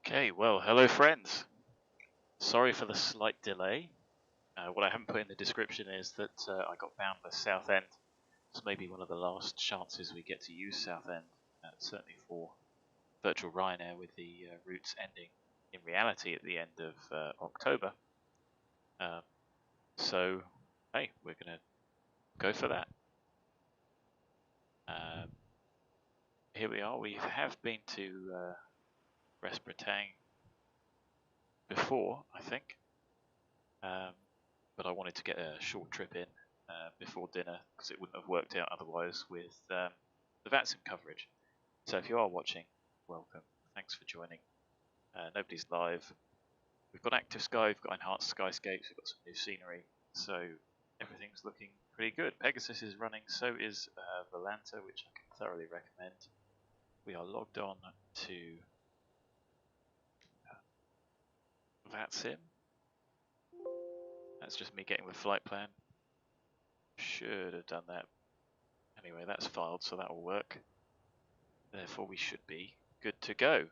Okay, well, hello friends. Sorry for the slight delay. What I haven't put in the description is that I got bound by Southend. It's maybe one of the last chances we get to use Southend, certainly for virtual Ryanair, with the routes ending in reality at the end of October. So, hey, we're going to go for that. Here we are. We have been to Brest Bretagne before, I think. But I wanted to get a short trip in before dinner because it wouldn't have worked out otherwise with the VATSIM coverage. So if you are watching, welcome. Thanks for joining. Nobody's live. We've got active sky, we've got enhanced skyscapes, we've got some new scenery, so everything's looking pretty good. Pegasus is running, so is Volanta, which I can thoroughly recommend. We are logged on to VATSIM. That's just me getting the flight plan. Should have done that. Anyway, that's filed, so that will work. Therefore, we should be good to go.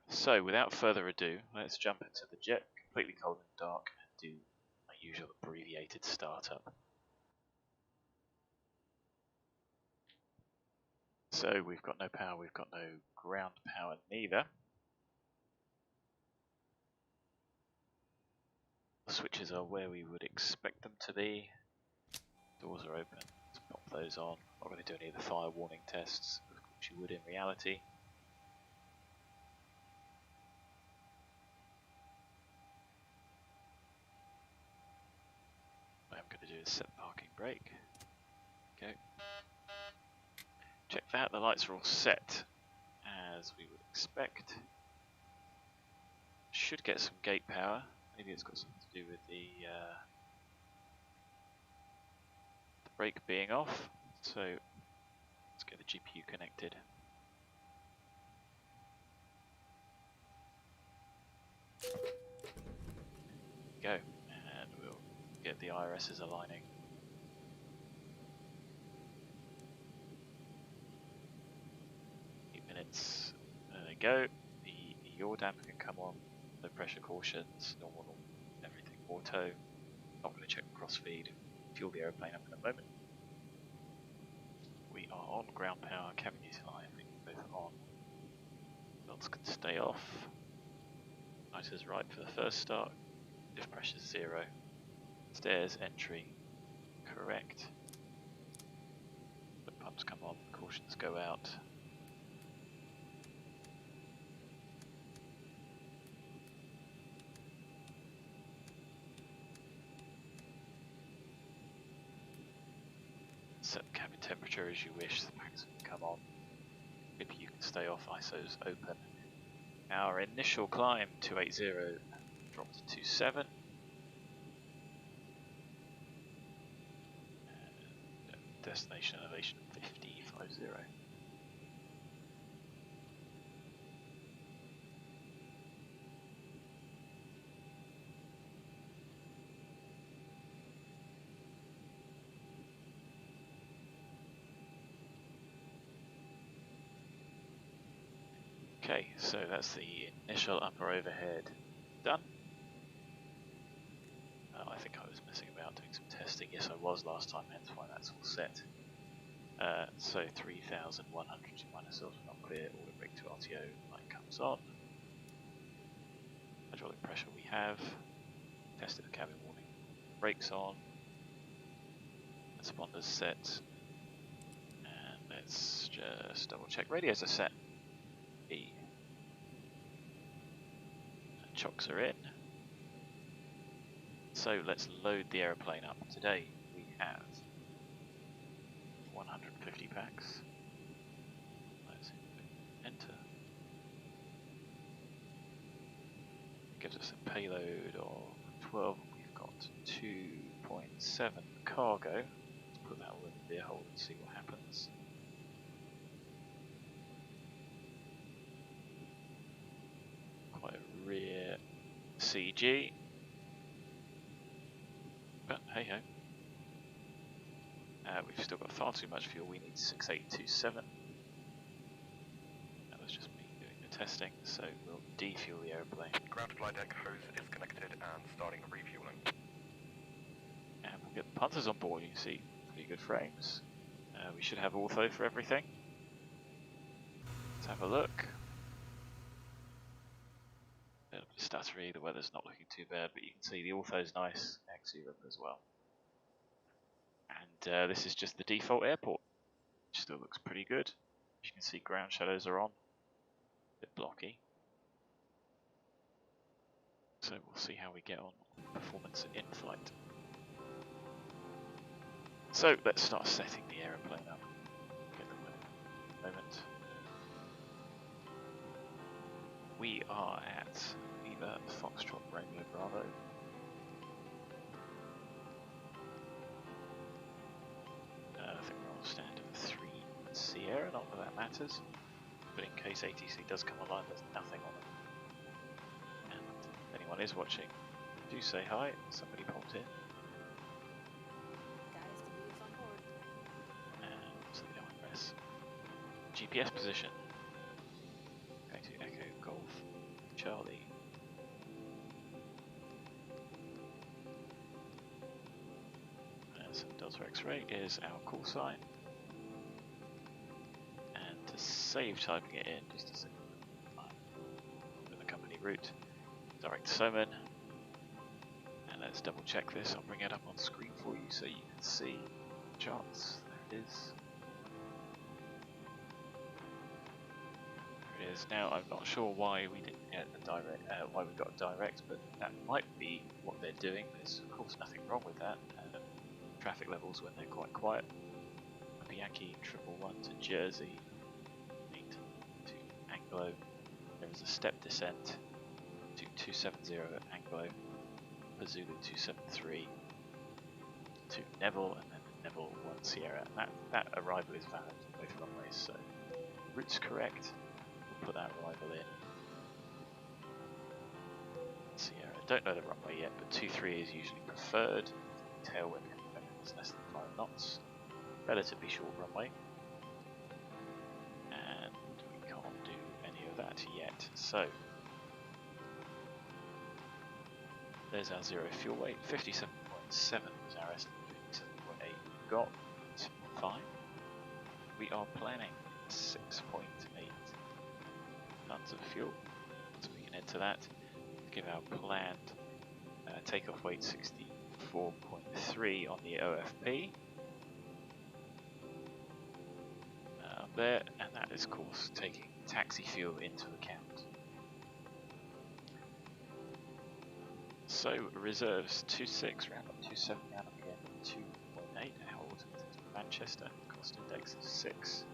So, without further ado, let's jump into the jet, completely cold and dark, and do my usual abbreviated startup. So, we've got no power, we've got no ground power neither. The switches are where we would expect them to be. Doors are open. Let's pop those on. Not going to do any of the fire warning tests, of course you would in reality. What I'm going to do is set parking brake. Go. Check that, the lights are all set as we would expect. Should get some gate power. Maybe it's got something to do with the brake being off. So let's get the GPU connected. Go, and we'll get the IRSs aligning. Minutes. There they go. The yaw damper can come on. No pressure cautions. Normal. Everything auto. Not going to check the crossfeed. Fuel the aeroplane up in a moment. We are on ground power. Cabin UTI. Both on. Belts can stay off. Nice is right for the first start. Lift pressure 0. Stairs entry. Correct. The pumps come on. Cautions go out. Set the cabin temperature as you wish, the packs can come on. Maybe you can stay off, ISO's open. Our initial climb, 280, dropped to 27. And destination elevation 50, 50. Okay, so that's the initial upper overhead done. I think I was messing about doing some testing. Yes, I was last time, hence why that's all set. So 3,100 minus filter not clear, order brake to RTO, light comes on. Hydraulic pressure we have. Tested the cabin warning. Brakes on. Transponders set. And let's just double check. Radios are set. Chocks are in. So let's load the aeroplane up. Today we have 150 packs. Let's enter. Gives us a payload of 12. We've got 2.7 cargo. Let's put that all in the beer hold and see what happens. Quite a rear CG, but hey ho. We've still got far too much fuel. We need 6827. That was just me doing the testing, so we'll defuel the aeroplane. Ground flight deck hose is connected and starting refueling. And we'll get the punters on board. You can see pretty good frames. We should have ortho for everything. Let's have a look. A little bit stuttery, the weather's not looking too bad, but you can see the ortho's nice, ex-Europe as well. And this is just the default airport, which still looks pretty good. As you can see, ground shadows are on, a bit blocky. So we'll see how we get on performance in flight. So let's start setting the aeroplane up. Get the weather in a moment. We are at Viva Foxtrot Romeo Bravo. I think we're on standard 3 Sierra, not that that matters. But in case ATC does come online, there's nothing on it. And if anyone is watching, do say hi. Somebody popped in. Guys, the move's on board. And so we don't press GPS position. Going to Echo Golf Charlie. Some Delta X-ray is our call sign. And to save typing it in, just a second, with the company route, direct to SOMEN. And let's double check this. I'll bring it up on screen for you so you can see the charts. There it is. There it is. Now I'm not sure why we didn't get a direct, why we got a direct, but that might be what they're doing. There's of course nothing wrong with that. Traffic levels when they're quite quiet. Yankee 111 to Jersey, 8 to ANGLO. There is a step descent to 270 at ANGLO, Zulu 273 to NEVIL, and then NEVIL 1 Sierra. And that arrival is valid on both runways, so route's correct. We'll put that arrival in. Sierra, don't know the runway yet, but 23 is usually preferred. Tailwind is less than 5 knots. Relatively short runway. And we can't do any of that yet. So there's our zero fuel weight. 57.7 was our estimate. 57.8 we got. It's fine. We are planning 6.8 tons of fuel. So we can enter that. Give our planned takeoff weight 64.3 on the OFP. There, and that is of course taking taxi fuel into account. So reserves 26, round up 27, round up again 2.8. Our ultimate to Manchester, cost index of 6.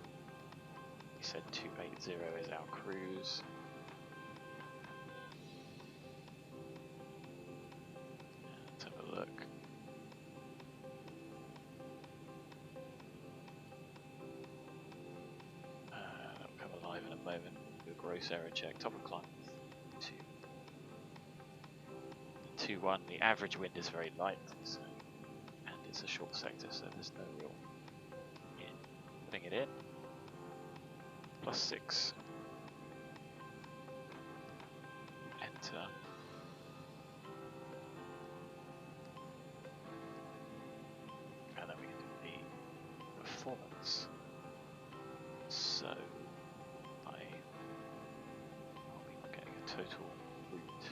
We said 280 is our cruise. Let's have a look. In a moment, do a gross error check. Top of climb 2.1. The average wind is very light, so, and it's a short sector, so there's no real in. Putting it in. +6. Enter. And then we can do the performance. So total route.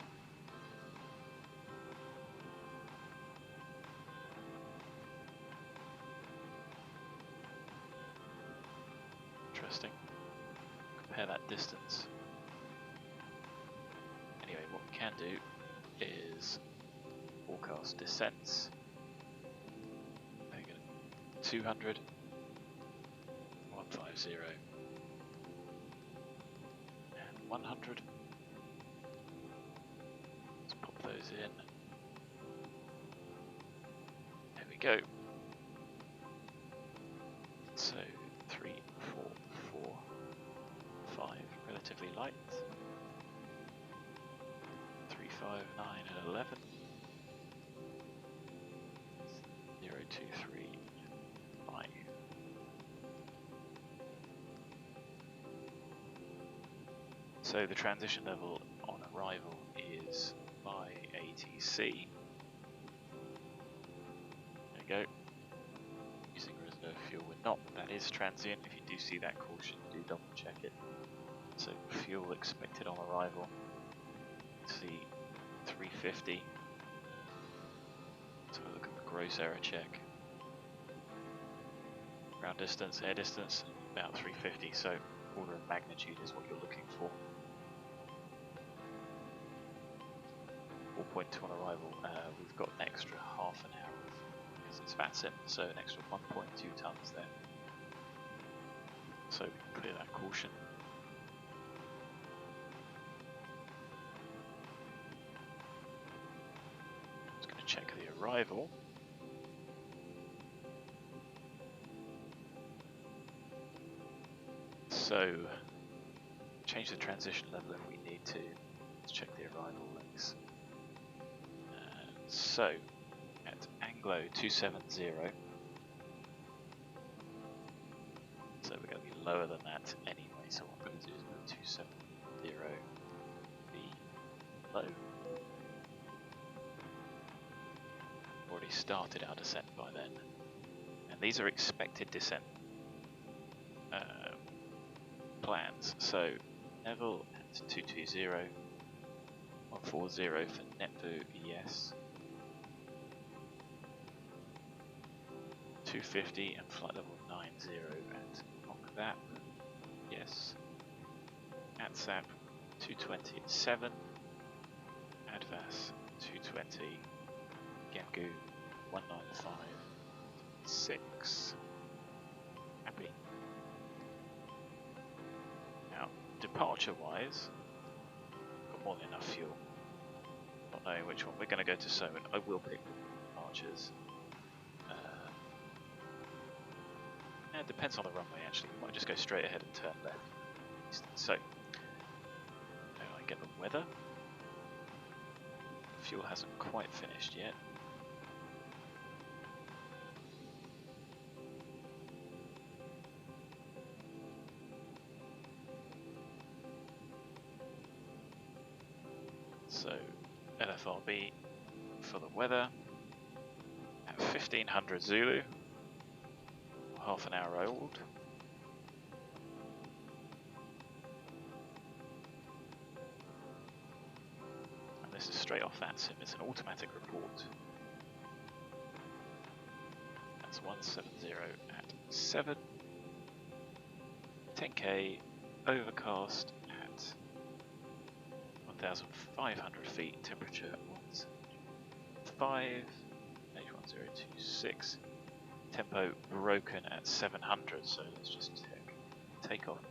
Interesting. Compare that distance. Anyway, what we can do is forecast descents. 200, 150, and 100. Those in. There we go. So 3, 4, 4, 5, relatively light. 3, 5, 9, and 11. 0, 2, 3, 5, So the transition level on arrival is by ATC. There you go. Using reserve fuel, we're not. That is transient. If you do see that caution, do double check it. So fuel expected on arrival. See 350. So look at the gross error check. Ground distance, air distance, about 350. So order of magnitude is what you're looking for. 4.2 on arrival. We've got an extra half an hour because it's VATSIM, so an extra 1.2 tons there. So we can clear that caution. Just going to check the arrival. So change the transition level if we need to. Let's check the arrival links. So at ANGLO 270, so we're going to be lower than that anyway, so what I'm going to do is move 270 be low. Already started our descent by then, and these are expected descent plans. So NEVIL at 220, 140 for NEVIL ES, 250 and flight level 90 at OCVAP, yes, ATSAP 220 at 7, ADVAS 220, GEMGU 195, 6, happy. Now, departure wise, got more than enough fuel, not knowing which one, we're going to go to SOMEN. I will pick departures. It depends on the runway actually, we might just go straight ahead and turn left. So, now I get the weather. Fuel hasn't quite finished yet. So, LFRB for the weather at 1500 Zulu. Half an hour old. And this is straight off VATSIM, it's an automatic report. That's 170 at 7. 10k, overcast at 1,500 feet, temperature 175, H1026. Tempo broken at 700, so let's just take off.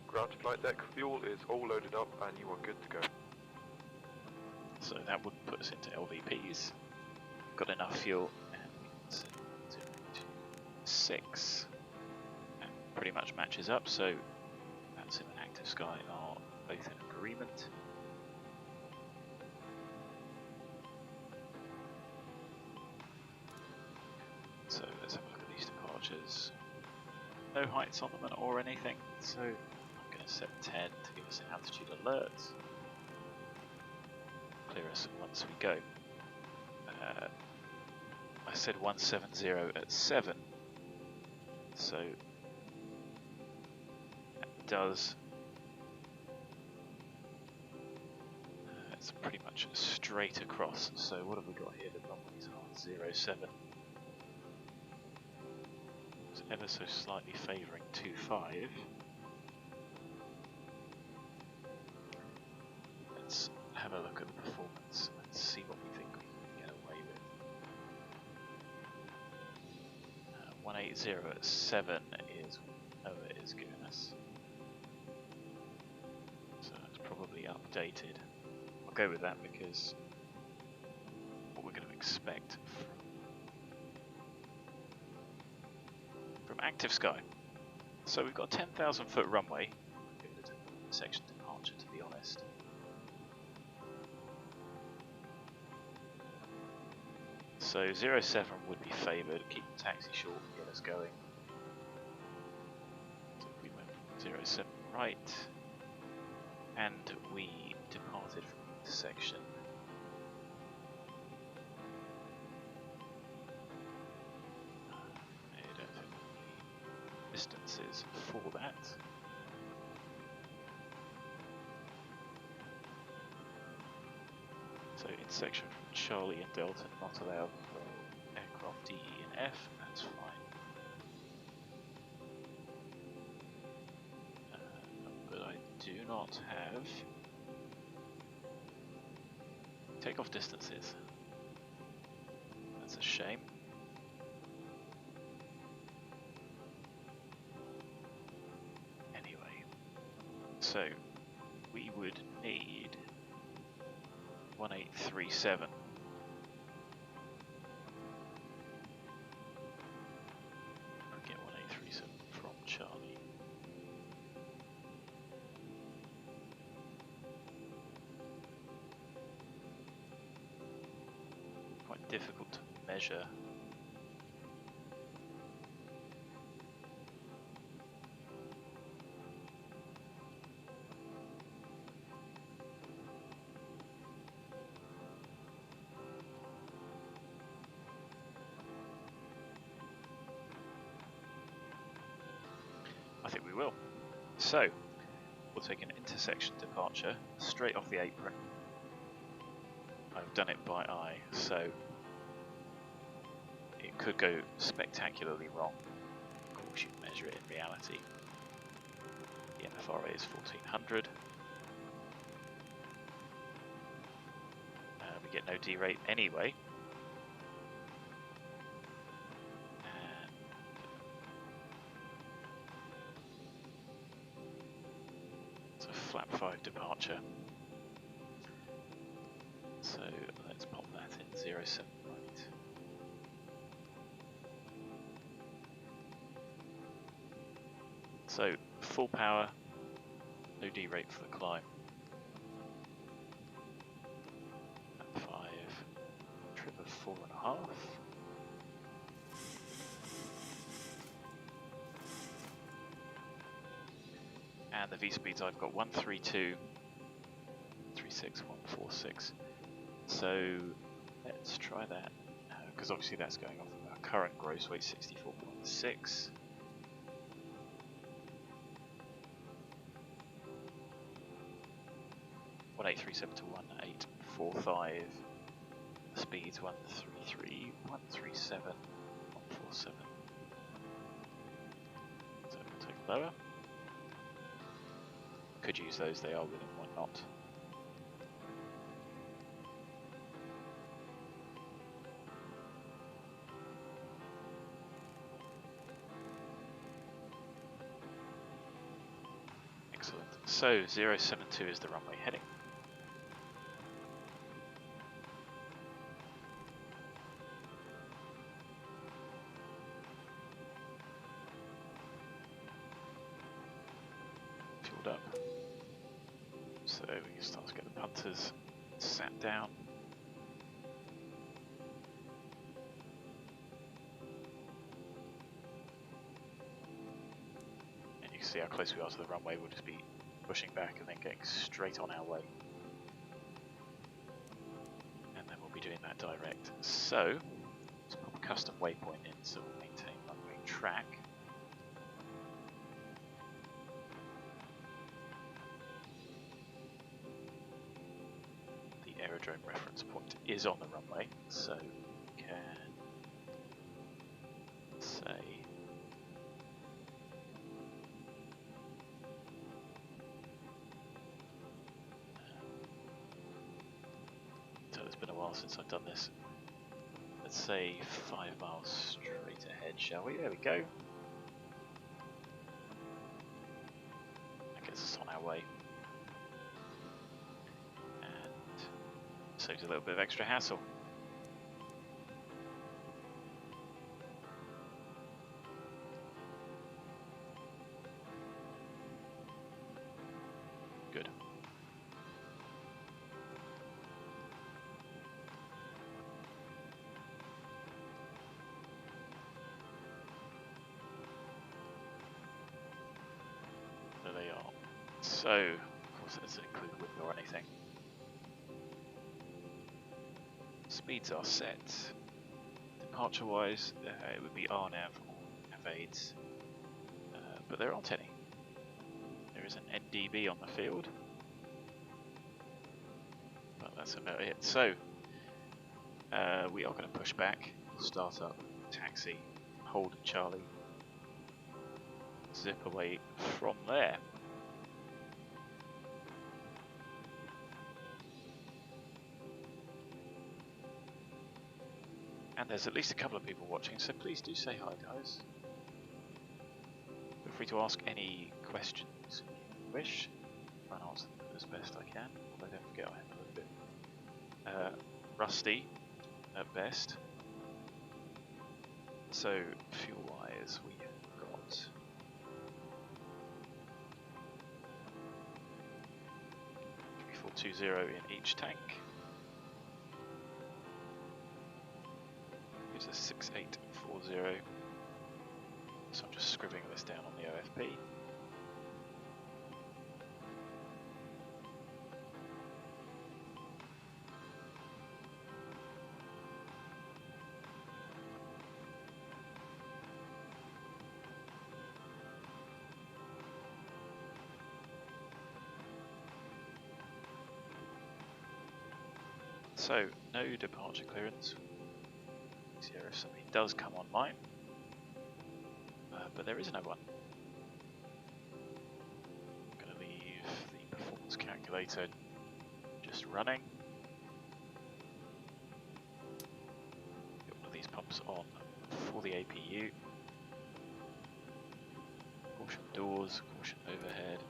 Ground to flight deck, fuel is all loaded up and you are good to go. So that would put us into LVPs. Got enough fuel, and we can set 0 to 6. And pretty much matches up, so VATSIM and Active Sky are both in agreement. So let's have a look at these departures. No heights on them or anything, so I'm going to set 10 to give us an altitude alert. Clear us once we go. I said 170 at 7, so that does. It's pretty much straight across. So what have we got here? The runways are 07. Ever so slightly favouring 25. Let's have a look at the performance and see what we think we can get away with. 180 at 7 is what it is giving us. So it's probably updated. I'll go with that because what we're going to expect from Active Sky. So we've got a 10,000 foot runway. I'll give it a section departure to be honest. So 07 would be favoured, keep the taxi short and get us going. So if we went 07 right, and we departed from the intersection. I don't think the distances for that. So intersection from Charlie and Delta not allowed for aircraft D, E and F, that's fine. But I do not have takeoff distances. That's a shame. Anyway, so we would need 1837. I'll get 1837 from Charlie. Quite difficult to measure. I think we will. So, we'll take an intersection departure straight off the apron. I've done it by eye, so it could go spectacularly wrong. Of course, you measure it in reality. The MFRA is 1400. We get no D-rate anyway. Flap 5 departure. So let's pop that in 07 right. So full power, no D-rate for the climb. Flap 5, trip of 4.5. And the V-speeds I've got 132, 36, 146. So let's try that, because obviously that's going off of our current gross weight 64.6. One 1837 to 1845. Speeds 133, 137, 147. So we'll take lower. Could use those, they are within 1 knot. Excellent. So 072 is the runway heading. Fueled up. So we can start to get the punters sat down. And you can see how close we are to the runway. We'll just be pushing back and then getting straight on our way. And then we'll be doing that direct. So let's put a custom waypoint in so we'll maintain runway track. Aerodrome reference point is on the runway, so we can say so it's been a while since I've done this. Let's say 5 miles straight ahead, shall we? There we go. That gets us on our way. Saves a little bit of extra hassle. Good. So, of course, it doesn't include wind or anything. Speeds are set. Departure-wise, it would be RNAV or NAVAIDS, but there aren't any. There is an NDB on the field, but that's about it. So, we are going to push back, start up, taxi, hold Charlie, zip away from there. And there's at least a couple of people watching, so please do say hi, guys. Feel free to ask any questions you wish. Try and answer them as best I can, although don't forget I am a little bit rusty at best. So, fuel-wise, we have got 3420 in each tank. Gives us 6840. So I'm just scribbling this down on the OFP. So, no departure clearance. See if something does come online, but there is no one. I'm going to leave the performance calculator just running. Get one of these pumps on for the APU. Caution doors, caution overhead.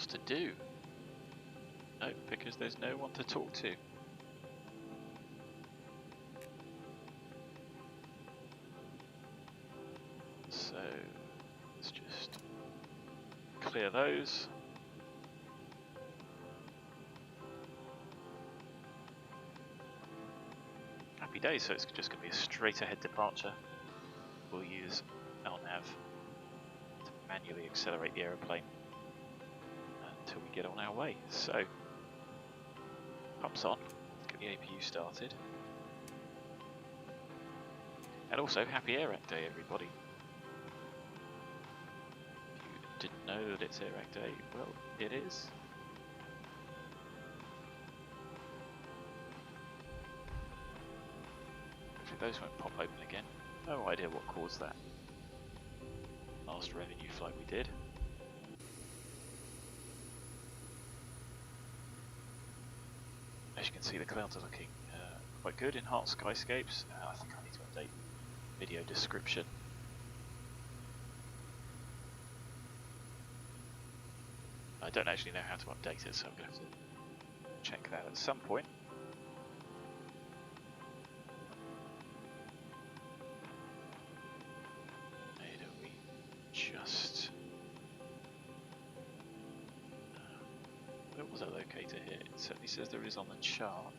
To do? No, because there's no one to talk to. So let's just clear those. Happy days, so it's just going to be a straight ahead departure. We'll use LNAV to manually accelerate the aeroplane until we get on our way. So, pumps on, get the APU started. And also, happy AirAC Day, everybody. If you didn't know that it's AirAC Day, well, it is. Hopefully those won't pop open again. No idea what caused that. Last revenue flight we did. As you can see, the clouds are looking quite good, enhanced skyscapes. I think I need to update video description. I don't actually know how to update it, so I'm going to have to check that at some point. We just... where was our locator here? It certainly says there is on the chart,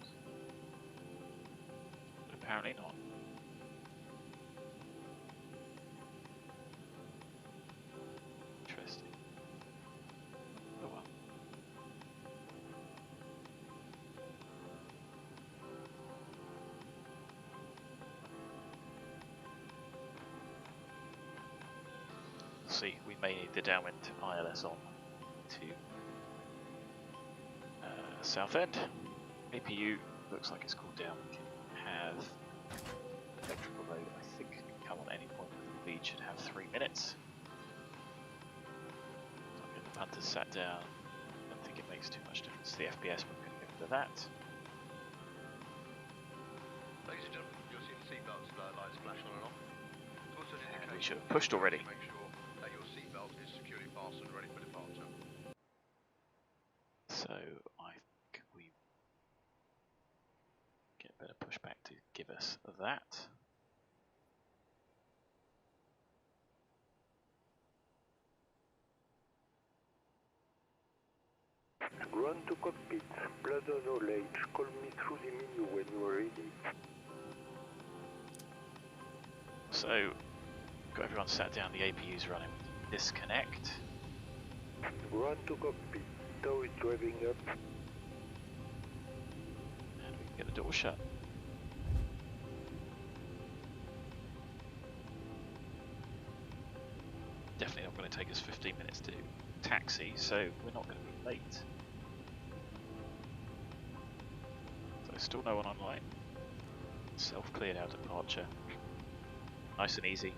but apparently not. Interesting. Oh well. See, we may need the downwind ILS on to Southend. APU looks like it's cooled down. We can have electrical load, I think, can come on any point. The lead should have 3 minutes. So I'm getting the punters sat down. I don't think it makes too much difference to the FPS, but we're going to go into that. Ladies and gentlemen, you'll see the seatbelts lights flash on and off. It's also an indication We should have pushed already. Make sure that your seatbelt is securely fastened, ready for departure. So I think we get a better pushback to give us that. Ground to cockpit, Plaza knowledge, call me through the menu when you are ready. So, got everyone sat down, the APU's running. Disconnect. Run to cockpit, tow is driving up. And we can get the door shut. Definitely not going to take us 15 minutes to taxi, so we're not going to be late. So still no one online. Self-cleared our departure. Nice and easy.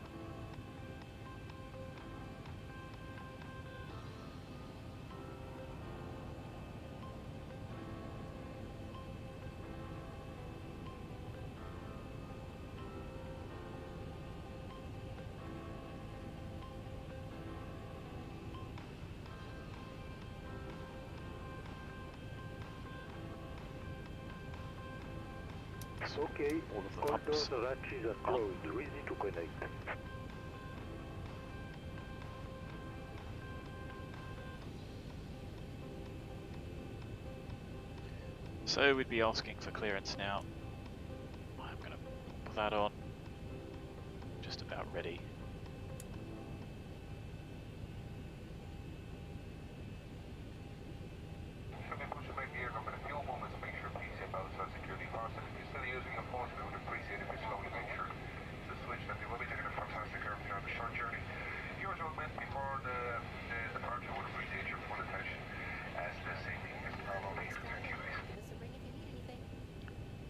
Okay, All of the all hubs. doors hatches are closed, ready to connect. So we'd be asking for clearance now. I'm going to put that on. Just about ready.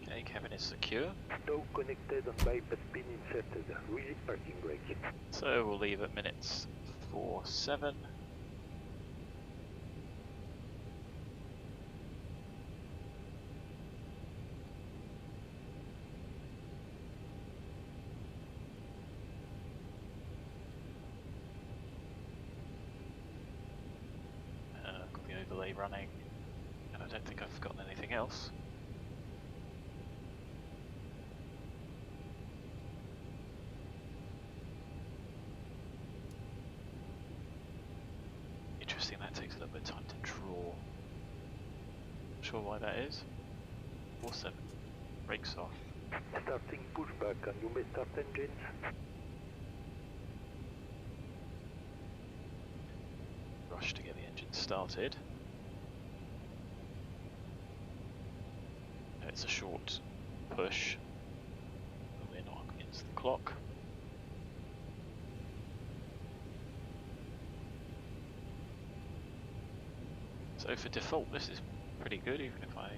Okay, cabin is secure. Tow connected and bypass pin inserted, ready parking brake. So we'll leave at minutes 4-7. Got the overlay running, and I don't think I've forgotten anything else. Interesting, that takes a little bit of time to draw. Not sure why that is. 4-7. Brakes off. Starting pushback, and you may start engines. Rush to get the engine started. It's a short push, but we're not up against the clock. So for default, this is pretty good, even if I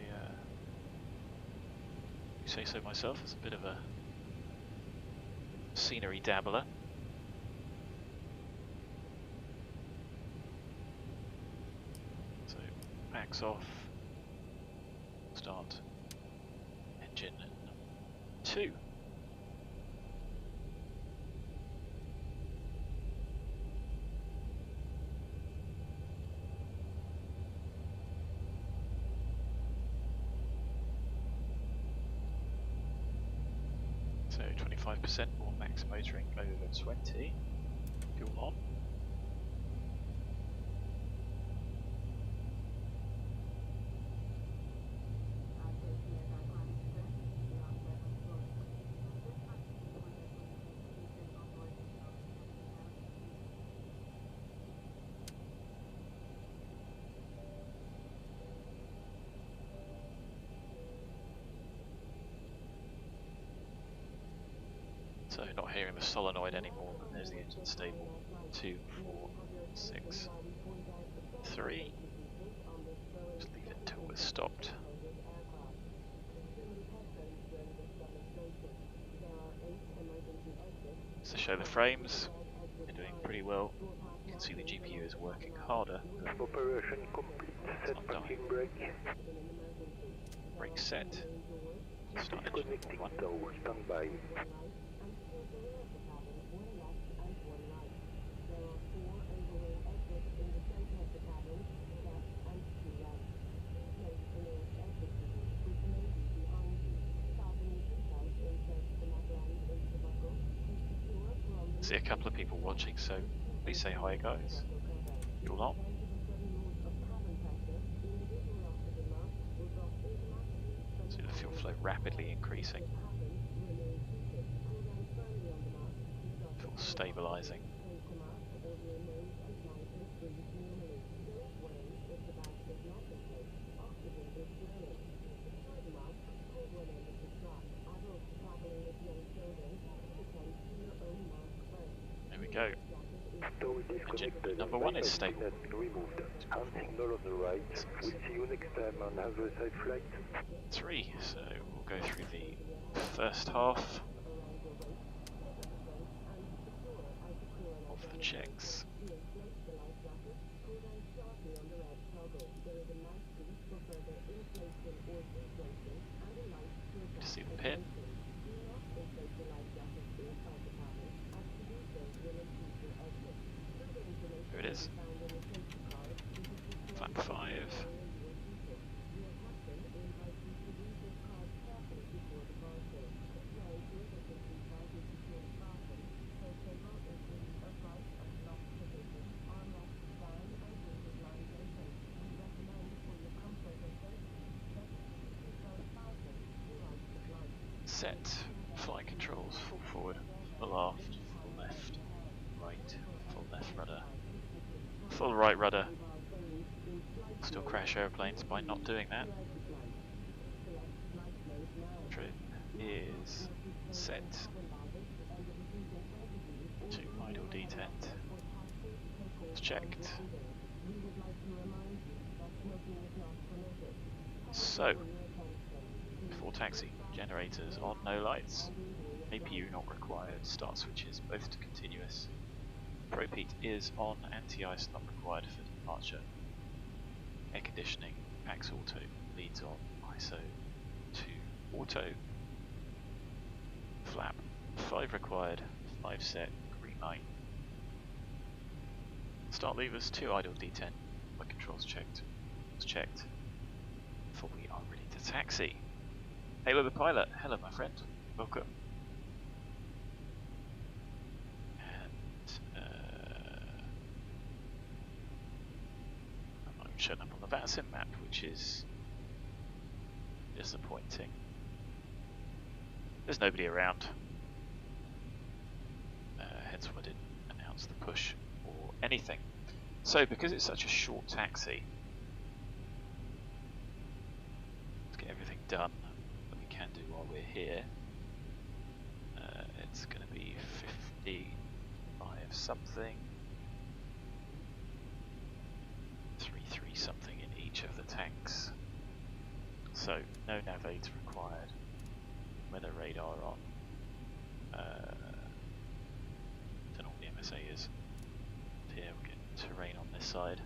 do say so myself. It's a bit of a scenery dabbler. So backs off, start engine 2. So 25% more max motoring over 20. Fuel on. So not hearing the solenoid anymore, but there's the engine stable. 2, 4, 6, 3. Just leave it until we're stopped. To show the frames, they're doing pretty well. You can see the GPU is working harder. Operation complete. Set parking brake. Brake set. Start engine Connecting 1. tow. Stand by. See a couple of people watching, so please say hi, guys. You're on. rapidly increasing. Full stabilizing. There we go. Engine number 1 is stable. Removed. And signal on the right. We'll see you next time on have a safe flight. 3, so we'll go through the first half of the checks. To see the pin. There it is. Flap 5. Set. Flight controls, full forward, full aft, full left, right, full left rudder, full right rudder. Still crash airplanes by not doing that. Trim is set to idle detent. It's checked. So, before taxi, generators on, no lights. APU not required, start switches both to continuous. Propete is on, anti-ice not required for departure. Air conditioning, max auto, leads on, ISO to auto. Flap 5 required, 5 set, green light. Start levers, 2 idle detent, my controls checked, was checked. Before we are ready to taxi. Halo the pilot, hello my friend, welcome. And I'm showing up on the VATSIM map, which is disappointing. There's nobody around, hence why I didn't announce the push or anything. So because it's such a short taxi, let's get everything done that we can do while we're here. It's going to be 55 something, 33 something in each of the tanks. So no navigator required. Weather radar on. Don't know what the MSA is. Here we're getting terrain on this side.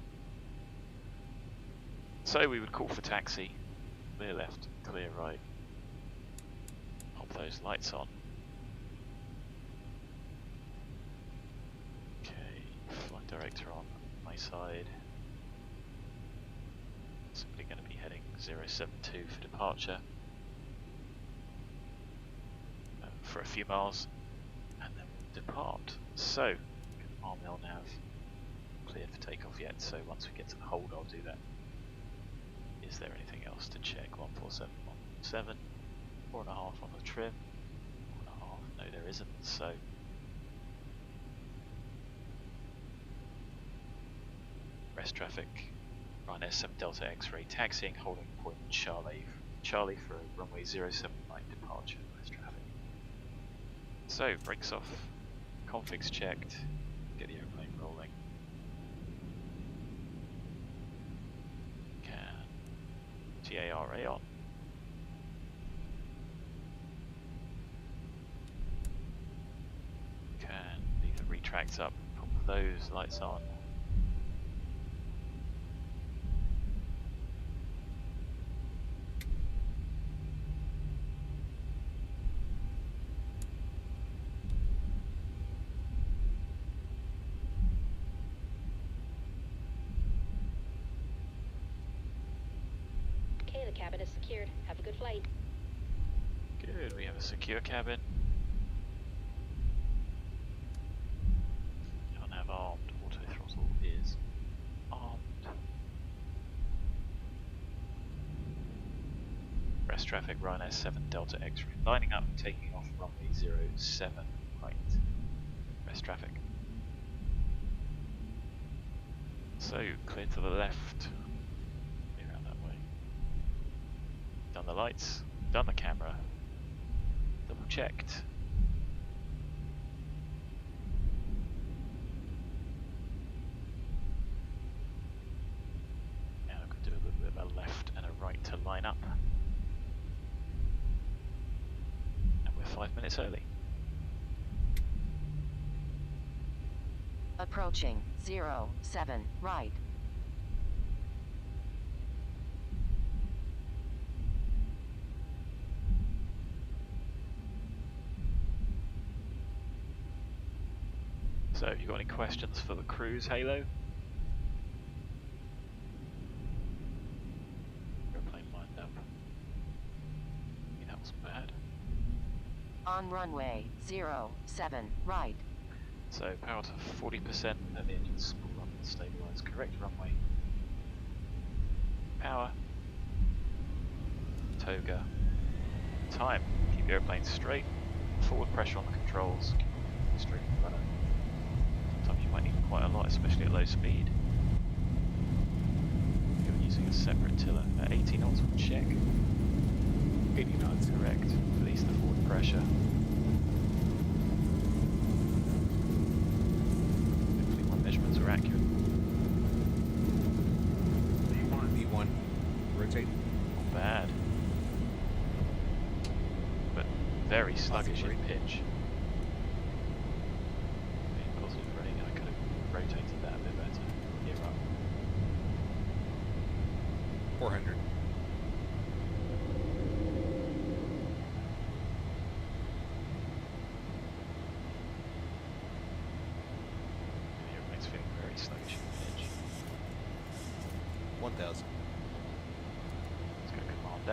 So we would call for taxi. Clear left, clear right. Pop those lights on. Okay, flight director on my side. Simply going to be heading 072 for departure. For a few miles and then we'll depart. So, RML nav cleared for takeoff yet, so once we get to the hold I'll do that. Is there anything else to check? 147, 4.5 on the trim, 4.5, no there isn't, so rest traffic, Ryanair 7 Delta X-ray taxiing, holding point Charlie for a runway 079 departure, rest traffic. So, brakes off, configs checked, get the airplane rolling. TARA on. Can leave the retracts up, pop those lights on. The cabin is secured. Have a good flight. Good, we have a secure cabin. Can't have armed. Auto throttle is armed. West traffic, Ryanair 7 Delta X-ray. Lining up and taking off runway 07 right. West traffic. So, clear to the left. Around that way. Done the lights, done the camera. Double checked. Now I could do a little bit of a left and a right to line up. And we're 5 minutes early. Approaching 07 right. So, have you got any questions for the cruise, Halo? Airplane lined up. That wasn't bad. On runway 07 right. So, power to 40%, and the engine's spool up and stabilise. Correct runway. Power. Toga. Time. Keep the airplane straight. Forward pressure on the controls. Keep straight in the rudder. Sometimes you might need quite a lot, especially at low speed. You're using a separate tiller. At 80 knots, we'll check. 80 knots, correct. Release the forward pressure. Hopefully my measurements are accurate. V1, rotate. Not bad. But very sluggish in pitch. Positive rating, I could have rotated that a bit better. Gear up. 400. The airplane's feeling very sluggish in pitch. 1000. Let's go command A.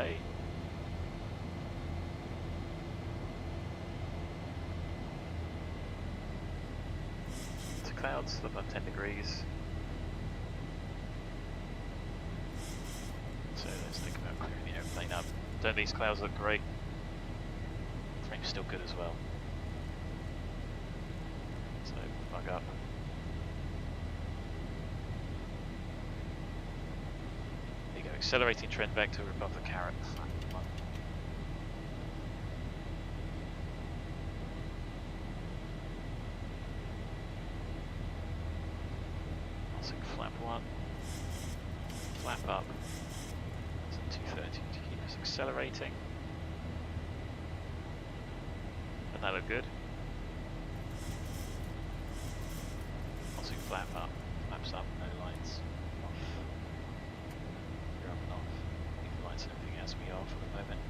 To clouds, above 10 degrees. So let's think about clearing the airplane up. Don't these clouds look great? Frame's still good as well. So bug up. There you go, accelerating trend vector above the carrot. Flap 1, flap up, so 230 to keep us accelerating. Doesn't that look good? Also flap up, flaps up, no lights, off. You're up and off. Leave the lights and everything as we are for the moment.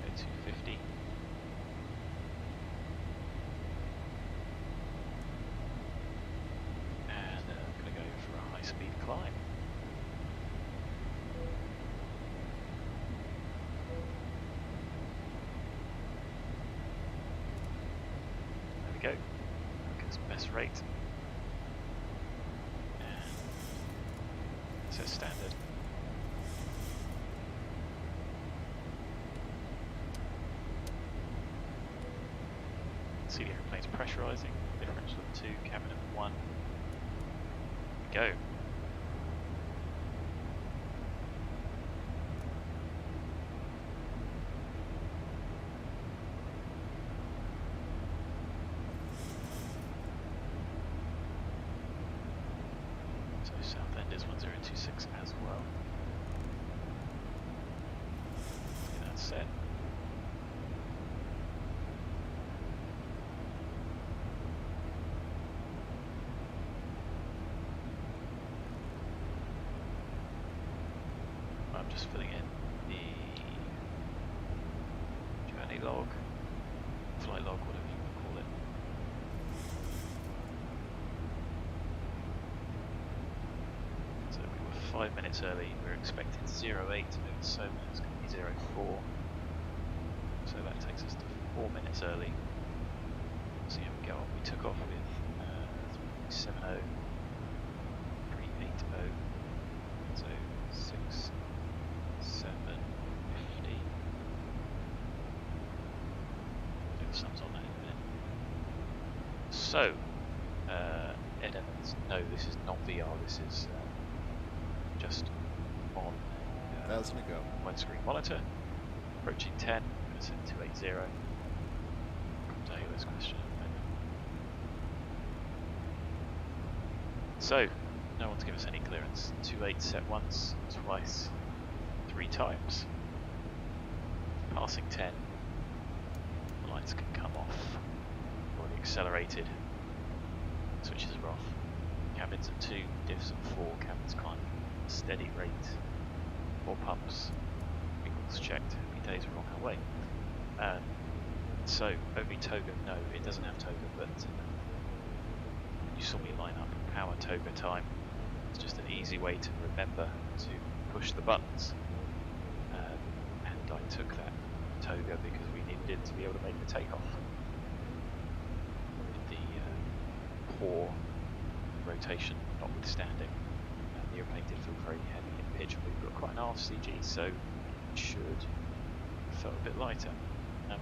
Go 250. Speed climb. There we go. Look at its best rate. And it says standard. See the airplane's pressurizing. Differential of 2, cabin of 1. Go. South end is 1026 as well. Okay, that's set. I'm just filling in the journey log, flight log, whatever you want to call it. So we were 5 minutes early. We were expecting 08 to move to SOMEN. It's going to be 04. So that takes us to 4 minutes early. See how we go on. We took off with 370, 380. So 6, So, Ed Evans, no, this is not VR, this is just on 1,000 to go. widescreen monitor. Approaching 10, I'm going to set 280. Comes AOS question in a moment. So, no one's given us any clearance. 28 set once, twice, 3 times. Passing 10, the lights can come off. Already accelerated. Switches are off. Cabins at 2, diffs at 4, cabins climbing at a steady rate. 4 pumps, wrinkles checked, happy days are on our way. So, only toga, no, it doesn't have toga, but you saw me line up power toga time. It's just an easy way to remember to push the buttons. And I took that toga because we needed it to be able to make the takeoff. With the poor rotation notwithstanding, the airplane did feel very heavy in pitch. We've got quite an RCG, so it should feel a bit lighter.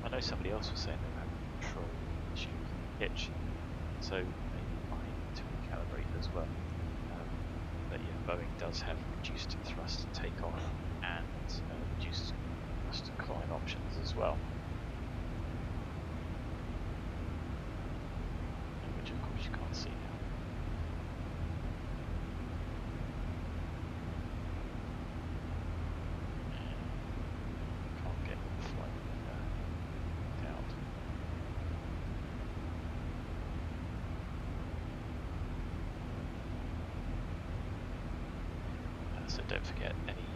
I know somebody else was saying they were having control issues with pitch, so maybe I need to recalibrate as well. But yeah, Boeing does have reduced thrust takeoff and reduced thrust climb options as well. Which of course you can't see now. Can't get the flight out. So don't forget, any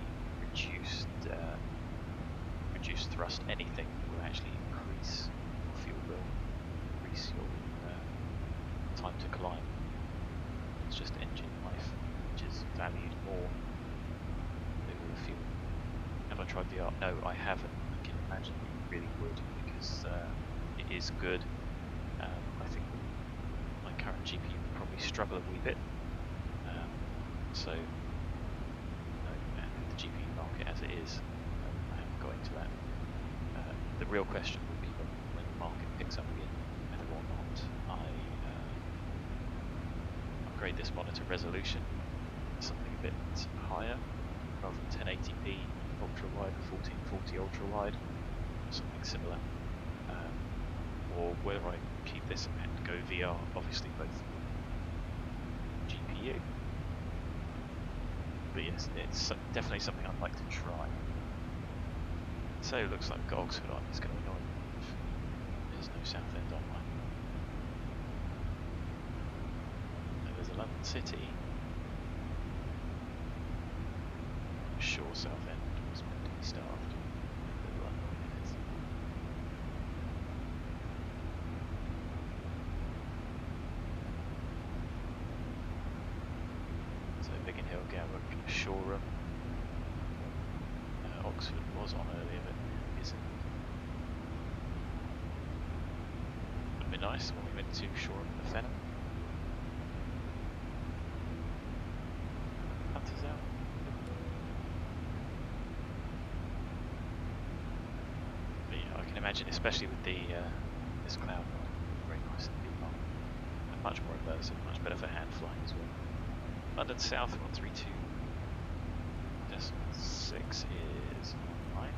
reduced thrust, anything will actually increase your fuel bill, increase your time to climb. It's just engine life, which is valued more over the fuel. Have I tried VR? No, I haven't. I can imagine you really would, because it is good. I think my current GPU would probably struggle a wee bit. So the GPU market as it is, I haven't got into that. The real question would be when the market picks up again, whether or not I upgrade this monitor resolution to something a bit higher, rather than 1080p ultra wide or 1440 ultra wide, something similar, or whether I keep this and go VR. Obviously both GPU. But yes, it's definitely something I'd like to try. So it looks like we've got Oxford on. It's going to be annoying if there's no Southend online. So there's a London City. I'm sure Southend was meant to be staffed. But London is. So Biggin Hill, Gatwick, Shoreham. Oxford was on earlier, but isn't. Would have been nice when we went to Shoreham and the Fenham. Hunter's out. But yeah, I can imagine, especially with the this cloud, very nice to be on. And much more immersive, much better for hand flying as well. London South 132.6 is online.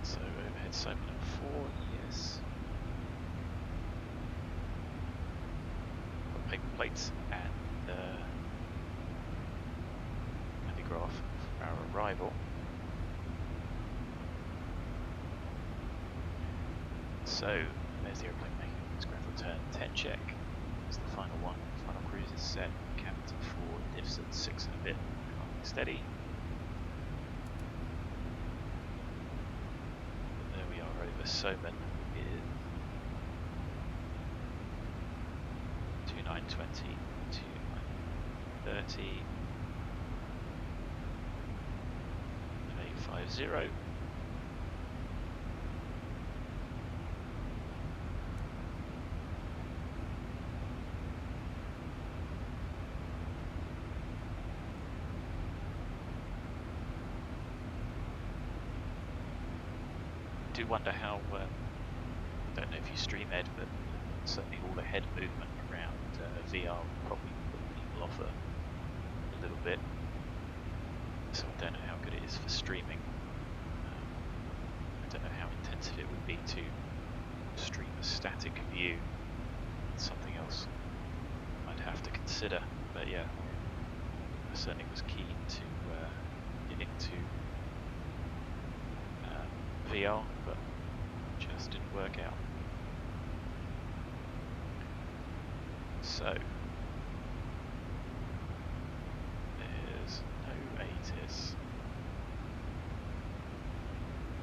So overhead SOMEN at 4, yes. Got paper plates and graph for our arrival. So there's the airplane making its grand return. 10 check. It's the final one. Final cruise is set. Cabins at 4, diffs at 6 and a bit. Climbing steady. And there we are over SOMEN with 2920, 2930, and 850. do wonder how, I don't know if you stream Ed, but certainly all the head movement around VR will probably put people off a little bit. So I don't know how good it is for streaming. I don't know how intensive it would be to stream a static view. It's something else I'd have to consider. But yeah, I certainly was keen to get into VR, but just didn't work out. So there's no ATIS.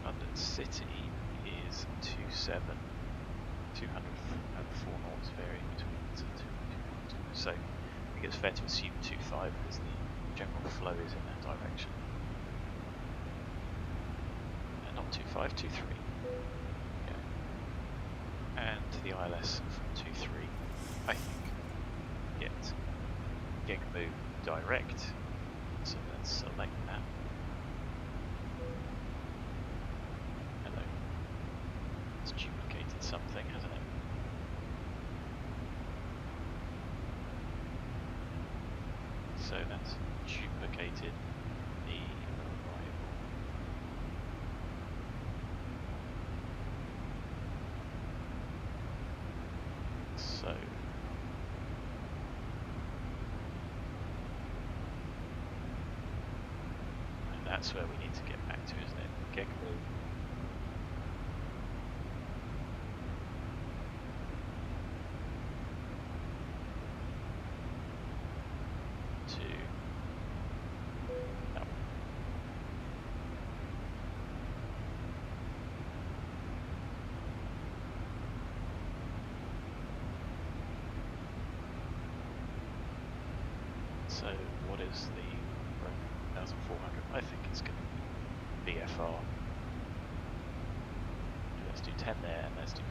London City is 27, 204 knots varying between 2 and 2. So I think it's fair to assume 25 because the general flow is in that direction. Not 25, 23. Yeah. And the ILS from 23, I think, get Gigabyte direct. So let's select that. Hello. It's duplicated something, hasn't it? So that's duplicated the arrival. So and that's where we need to get back to, isn't it? Gigabyte. So what is the 1,400? I think it's going to be BFR. Let's do 10 there, and let's do 4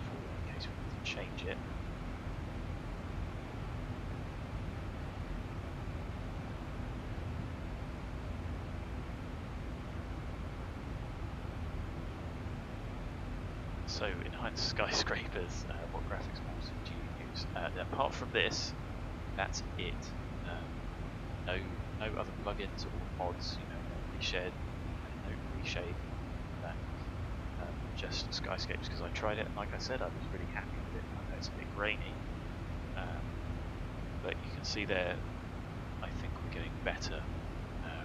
in case we need to change it. So in Heinz Skyscrapers, what graphics mods do you use? Apart from this, that's it. No other plugins or mods, you know, no reshed, no reshade, that. Just Skyscapes because I tried it, and like I said, I was really happy with it. I know it's a bit grainy, but you can see there, I think we're getting better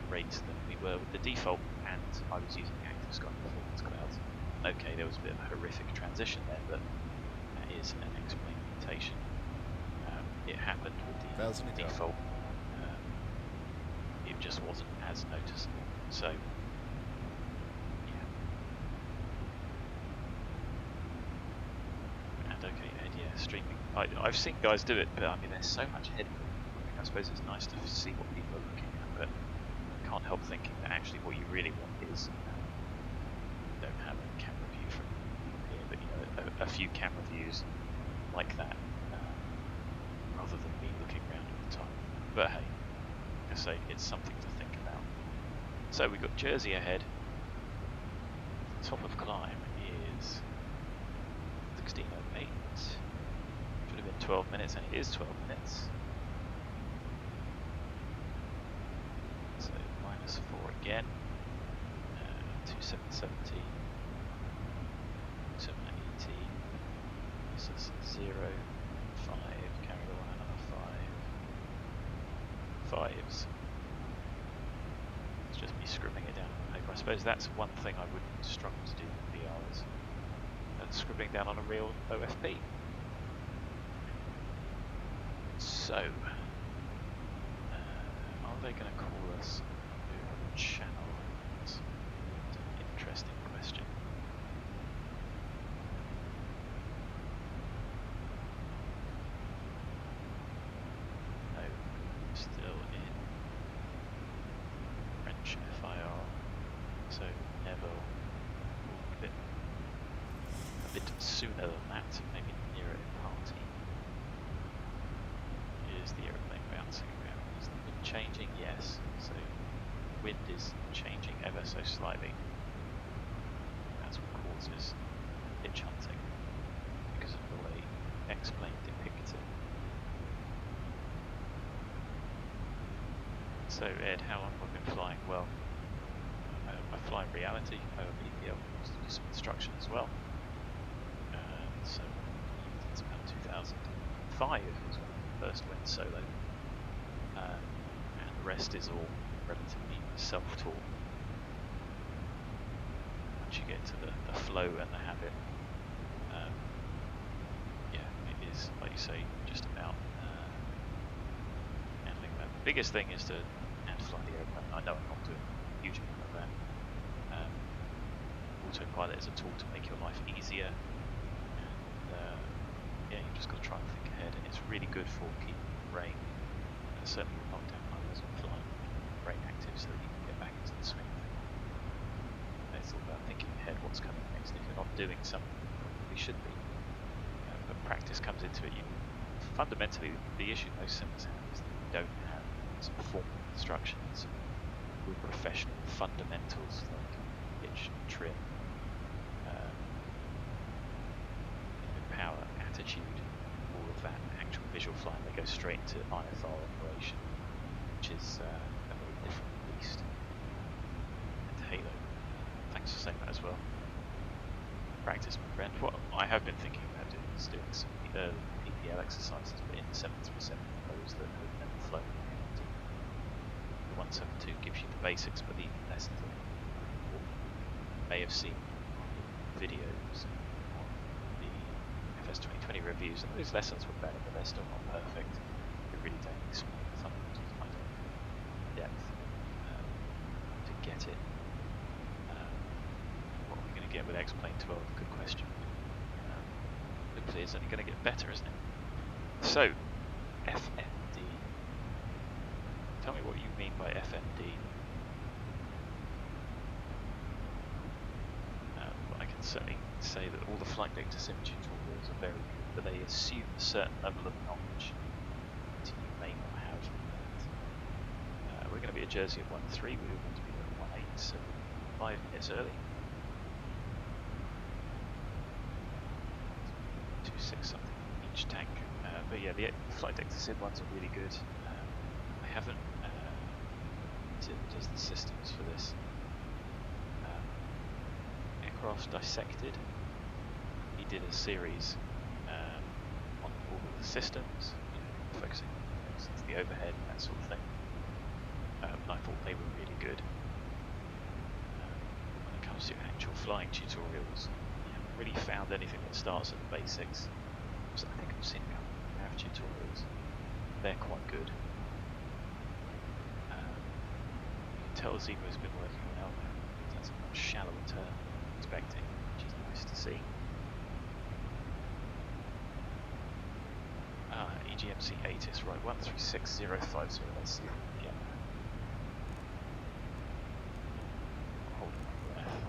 rates than we were with the default, and I was using Active Sky Performance Clouds. Okay, there was a bit of a horrific transition there, but that is an experimentation. It happened with the default. It just wasn't as noticeable. So, yeah. And okay, Ed, yeah, streaming. I've seen guys do it, but I mean, there's so much headroom. I suppose it's nice to see what people are looking at, but I can't help thinking that actually what you really want is don't have a camera view from here, but you know, a few camera views like that, rather than me looking around all the time. But hey, like I say, it's something to think about. So we've got Jersey ahead. The top of climb is 16:08. Should have been 12 minutes, and it is 12 minutes. So -4 again. 2770. 780. This is 0, 5. Carry the 1 another 5. 5s. It's just me scribbling it down on paper. I suppose that's one thing I would struggle to do with VR is scribbling down on a real OFP. So, are they going to call us over channel? That's an interesting question. No, still in French FIR. So NEVIL a bit sooner than that, maybe nearer party. Is the aeroplane bouncing around? Is the wind changing? Yes. So wind is changing ever so slightly. That's what caused counts as pitch hunting because of the way X-Plane depicts it. So Ed, how long have I been flying? Well, I fly in reality, over BPL, to do some instruction as well. So it's about 2005 was when I first went solo. And the rest is all relatively self-taught. Once you get to the flow and the habit, yeah, it is, like you say, just about handling that. The biggest thing is to hand fly the airplane. I know I'm not doing a huge amount of that. Autopilot is a tool to make your life easier, and yeah, you've just got to try and think ahead, and it's really good for keeping your brain, certainly with lockdown hours and flying, brain active so that you can get back into the swing of things. It's all about thinking ahead, what's coming next. If you're not doing something, you probably should be. But practice comes into it. Fundamentally, the issue most sims have is that you don't have some formal instructions with professional fundamentals like pitch, trim, power, attitude, all of that actual visual flying. They go straight to IFR operation, which is a very different beast. And Halo, thanks for saying that as well. Practice, my friend. What I have been thinking about doing is doing some early PPL exercises, but in the 737 for those that have never flown. The 172 gives you the basics, but the lessons are important. You may have seen videos on the FS 2020 reviews, and those lessons were better, but they're still not perfect. They really don't explain the fundamentals quite in depth to get it. What are we going to get with X-Plane 12? Good question. Hopefully it's only going to get better, isn't it? So, FMD. Tell me what you mean by FMD. I can certainly say that all the flight data sim tutorials are very good, but they assume a certain level of knowledge that you may not have. We're going to be at Jersey at 1.3, we were going to be at 1.8, so 5 minutes early. 2.6 something each tank. But yeah, the flight data sim ones are really good. I haven't does the systems for this. Aircraft Dissected. He did a series on all of the systems, focusing on the overhead and that sort of thing. And I thought they were really good. When it comes to actual flying tutorials, I haven't really found anything that starts at the basics. So I think I've seen a couple of nav tutorials. They're quite good. Tell Zibo's been working well now. That's a much shallower turn than I was expecting, which is nice to see. EGMC ATIS, right, 136050, let's see if we can get that. Hold my breath.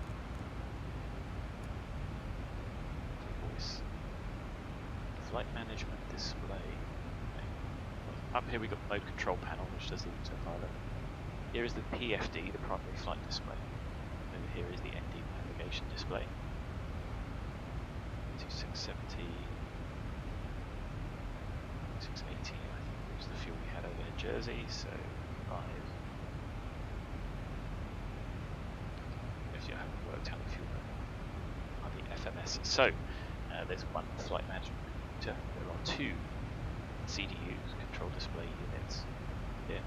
Voice. Flight management display. Okay. Up here we've got the mode control panel, which does the autopilot. Here is the PFD, the primary flight display. Over here is the ND navigation display. 2670, 680, I think was the fuel we had over in Jersey, so 5. If you haven't worked out the fuel on the FMS. So, there's one flight management computer. There are 2 CDUs, control display units, here.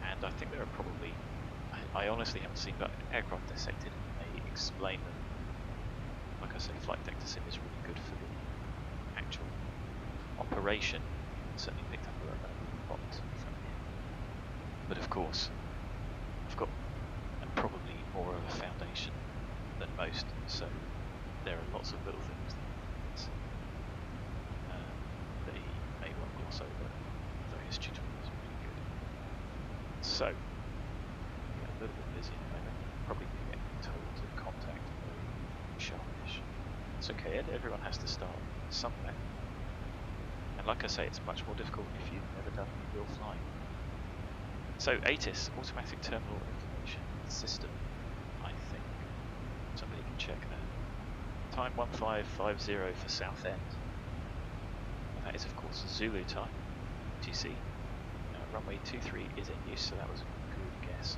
And I think there are probably, I honestly haven't seen, but Aircraft Dissected, they explain them. Like I say, flight data sim is really good for the actual operation. Certainly picked up a lot from him. But of course, I've got probably more of a foundation than most, so there are lots of little things that he may well gloss over, though his tutorial is really good. So, yeah, a little bit busy at the moment. Probably getting told to contact sharpish. It's okay, everyone has to start somewhere. And like I say, it's much more difficult if you've never done real flying. So, ATIS, Automatic Terminal Information System, I think. Somebody can check that. Time 1550 for Southend. And that is of course Zulu time, UTC. Runway 23 is in use, so that was a good guess.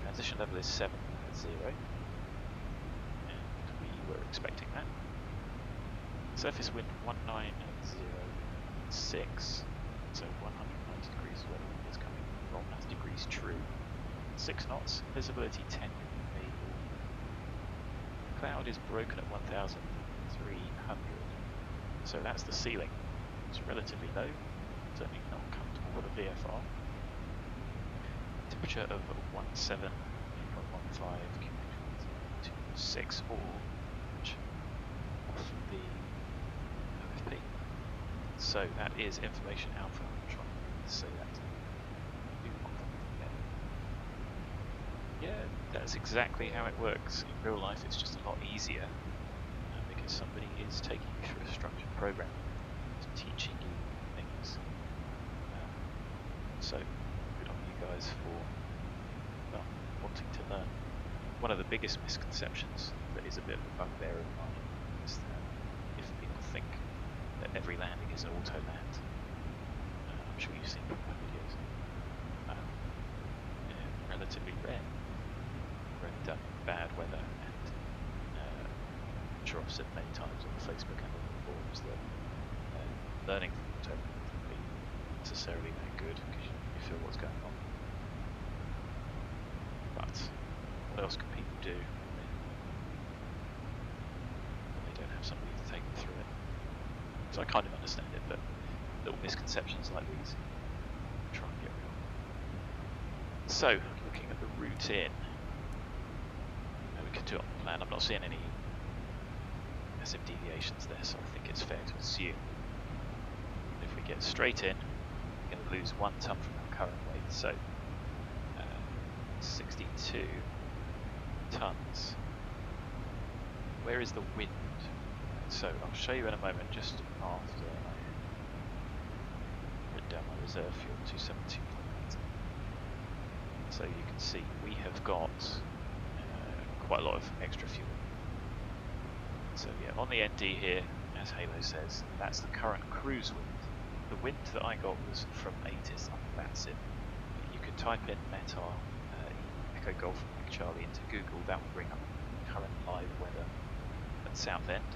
Transition level is 7 at 0. And we were expecting that. Surface wind 1906, so 190 degrees weather is coming from, that's degrees true. 6 knots, visibility 10 maybe. Cloud is broken at 1,300, so that's the ceiling. It's relatively low, certainly not comfortable with a VFR. Temperature of 17.15, to 6 or off the OFP. So that is information alpha. I'm trying to say that. Yeah, that's exactly how it works. In real life it's just a lot easier because somebody is taking you through a structured program, teaching you things. So good on you guys for wanting to learn. One of the biggest misconceptions that is a bit of a bugbear of mine is that if people think that every landing is an auto land, I'm sure you've seen my videos, relatively rare. When done in bad weather, and I'm sure I've said many times on Facebook and on the forums that learning from auto wouldn't be necessarily that good because you feel what's going on. But what else can people do when they don't have somebody to take them through it? So I kind of understand it, but little misconceptions like these, try and get rid of. So, looking at the route in, we could do it on the plan. I'm not seeing any massive deviations there, so I think it's fair to assume if we get straight in, we're going to lose 1 ton from our current weight, so 62 tons. Where is the wind? So I'll show you in a moment, just after I put down my reserve fuel, 272.8. So you can see we have got quite a lot of extra fuel. So yeah, on the ND here, as Halo says, that's the current cruise wind. The wind that I got was from ATIS on VATSIM. You could type in METAR, Echo Golf Mike Charlie into Google, that will bring up current live weather at Southend.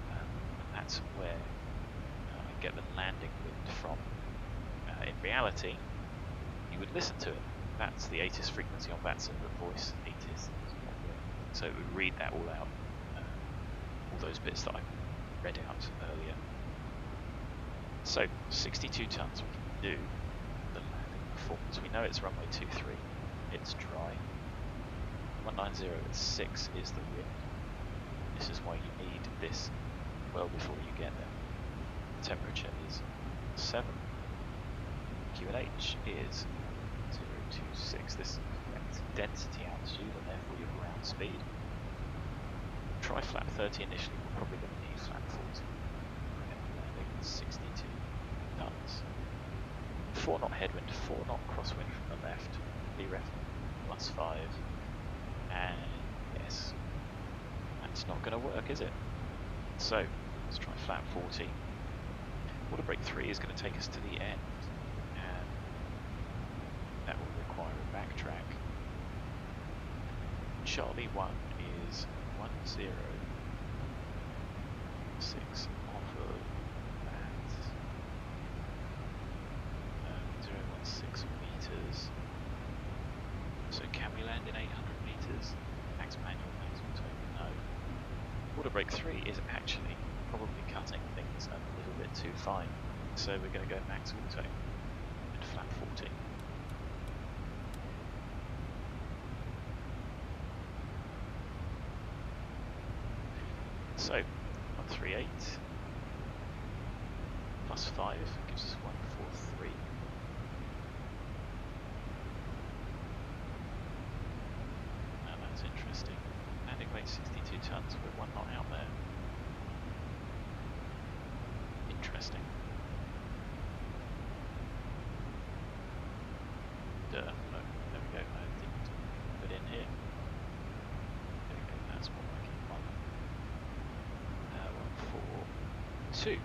And that's where I get the landing wind from. In reality, you would listen to it. That's the ATIS frequency on VATSIM, the voice ATIS. So it would read that all out, all those bits that I read out earlier. So 62 tons we can do the landing performance. We know it's runway 23, it's dry. 190 at 6 is the wind. This is why you need this well before you get there. The temperature is 7. QNH is 026. This affects density altitude and therefore your ground speed. Try flap 30 initially, we're probably going to need flap 40. We're going to be landing at 62 tons. 4 knot headwind, 4 knot crosswind from the left, BREF +5, and yes, that's not going to work, is it? So, let's try flap 40. Water break 3 is going to take us to the end, and that will require a backtrack. Charlie 1 is 106 off of that 016 meters. So can we land in 800 meters? Max manual, max auto, no. Water break 3 is actually probably cutting things a little bit too fine. So we're going to go max auto and flap 40. So 138 +5 gives us 143. Now that's interesting. Landing weight 62 tons with 1 knot out there. Interesting. No, there we go. I didn't put in here. 2.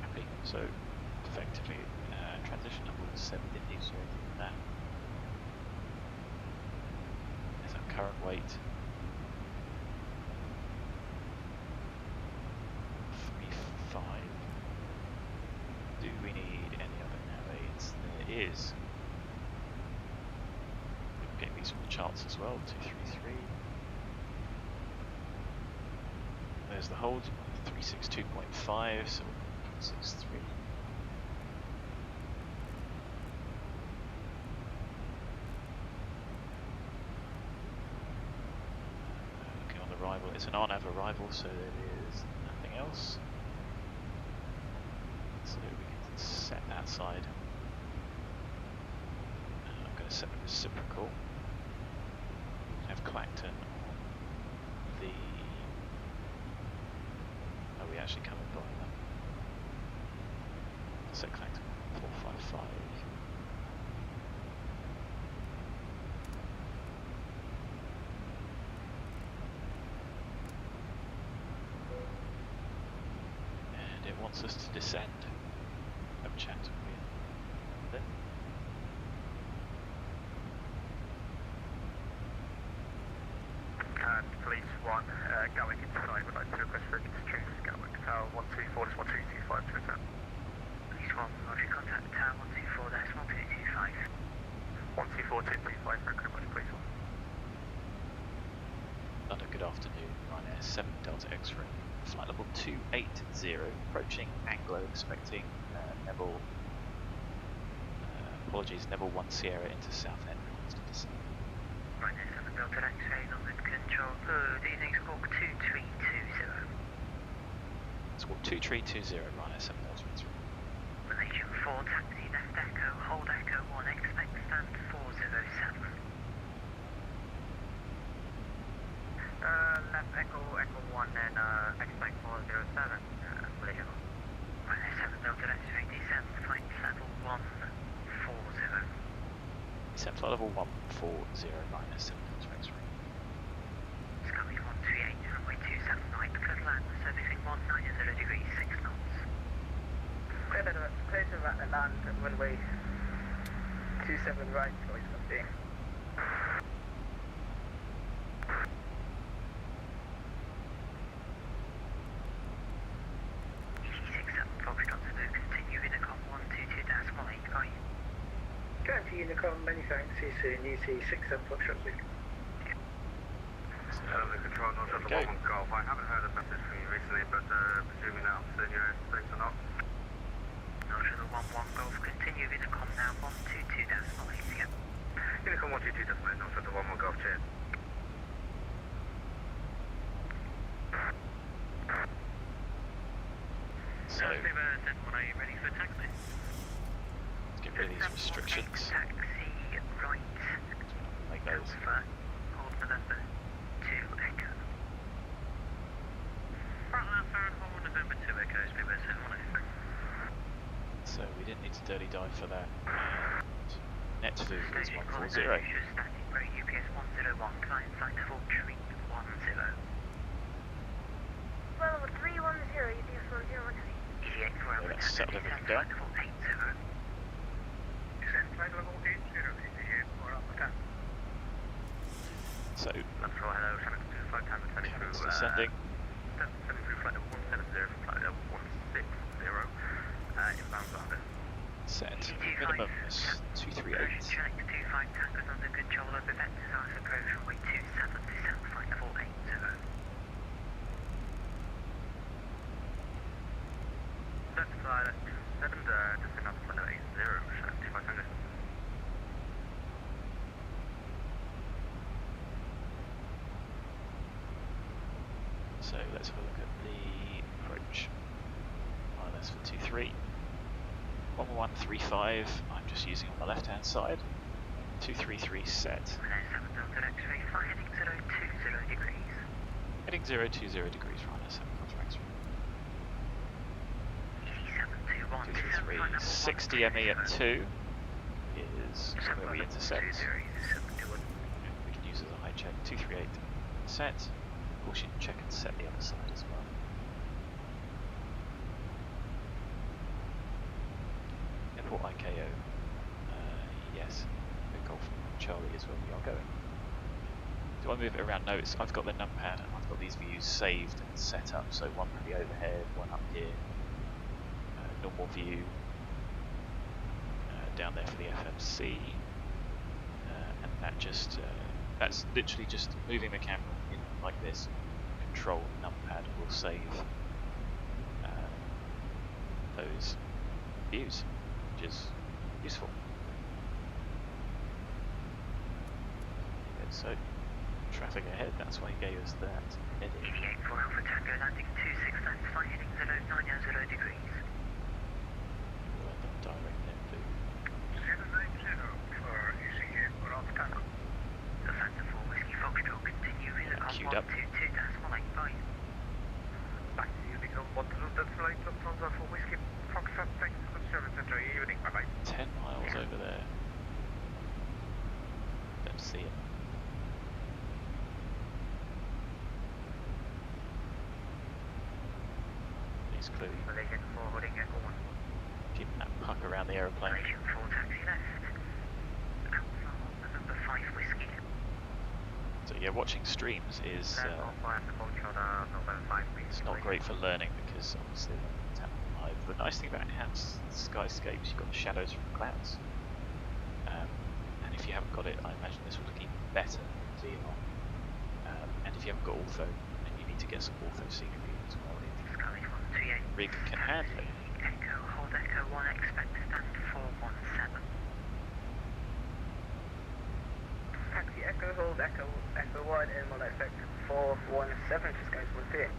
Happy. So effectively transition number 7 didn't use anything with that. There's our current weight. 3.5. Do we need any other nav aids? There is. We'll get these from the charts as well. 233. There's the hold. 362.5. So 63. Looking on the arrival. It's an RNAV arrival, so there is nothing else. So we can set that side. And I'm going to set the reciprocal. I have Clacton on the. Are we actually coming by them? Set Clacton 455. And it wants us to descend. Have a chat with it. Police 1, going inside, would like to request for extreme Gatwick Tower 124, that's 1225 to return. Police 1, Roger, contact Tower 124, that's 1225. 124, 235, very much, police 1. London, good afternoon. Ryanair 7 Delta X-ray. Flight level 280, approaching ANGLO, expecting NEVIL, apologies, NEVIL 1 Sierra into Southend. Ryanair 7 Delta X-ray, London control, good evening, squawk 2320. Squawk 2320, Ryanair 7 Delta X-ray. Malaysian 4, taxi left echo, hold echo 1, expect stand 407. Left echo, echo 1 and expect 407, Malaysian. Ryanair 7 Delta X-ray, descend flight level 140. Descend flight level 140, Ryanair 7 Delta X-ray. Scully 138, runway 27 right, clear land, servicing 190 degrees, 6 knots. Clear to land, runway 27 right, choice 15. Unicom, many thanks, CC and UT 67 Foxtrot 6. The control, North Shuttle 1 Golf. I haven't heard a message from you recently, but presuming now it's in your airspace or not. North Shuttle 1 Golf, continue Unicom now, 122 decimal 8, yep. Unicom 122 decimal 8, North Shuttle 1 Golf, cheers. So, are you ready for taxi? Let's get rid of these restrictions. Taxi right. Make those. Hold November 2 Echo. Front left turn, hold November 2 Echo, speedbird 710. So we didn't need to dirty dive for that. And net food is 140. Standing road UPS 101, client flight level 310. Well, 310, UPS 101. EVGA for Okay, let's settle everything down. level 80. Descend flight level 80, EVGA for Alpha. So, Left roll, hello, Shannon to flight time returning cabin's through, descending. descending through flight level 170 from flight level 160, inbound Zarda. Set. Minimum is 238. Check 25 tankers under control over vectors, eyes approach runway 27, descend flight level 80. Left side at 27, descend up flight level 80, check 25 tankers. So let's have a look at the approach. That's for 23. 1135, I'm just using on the left hand side. 233 set. Ryanair 7 Delta X-ray, fly heading 020 degrees. Heading 020 degrees, Ryanair 7 Delta X-ray. EC721, 233, 60 ME at 2 is where we intersect. We can use as a high check. 238 set. Of course you can check and set the other side as well. KO. Yes, Golf Charlie is where we are going. Do I move it around? No, I've got the numpad and I've got these views saved and set up. So one for the overhead, one up here, normal view, down there for the FMC, and that's literally just moving the camera in like this. Control numpad will save those views, which is useful. So, traffic ahead, that's why he gave us that edit. EVGA 4 Alpha Tango landing 26 left, flight heading 090 degrees. We'll end up direct then to 790 for ECA 4 Alpha Tango. The Phantom 4 Whiskey Foxtrot continuing the queued up. 122.85. Back to you, Nicole. Want to look at flight Lufthansa for Whiskey Foxtrot. Thanks for good service. Enjoy your evening. Bye bye. 10 miles over there. Don't see it. He's clearly Malaysian 4 holding Echo 1. keeping that puck around the aeroplane. Malaysian 4 taxi left. Alpha on the number 5 Whiskey. So yeah, watching streams is it's not great for learning because obviously it's happening live. The nice thing about enhanced skyscapes, you've got the shadows from the clouds. And if you haven't got it, I imagine this will look even better in VR. And if you haven't got Ortho, then you need to get some Ortho scenery as well. If rig can handle it. Echo, hold Echo 1, expect stand 417. Taxi Echo, hold Echo 1 and we'll expect 417, just going to appear.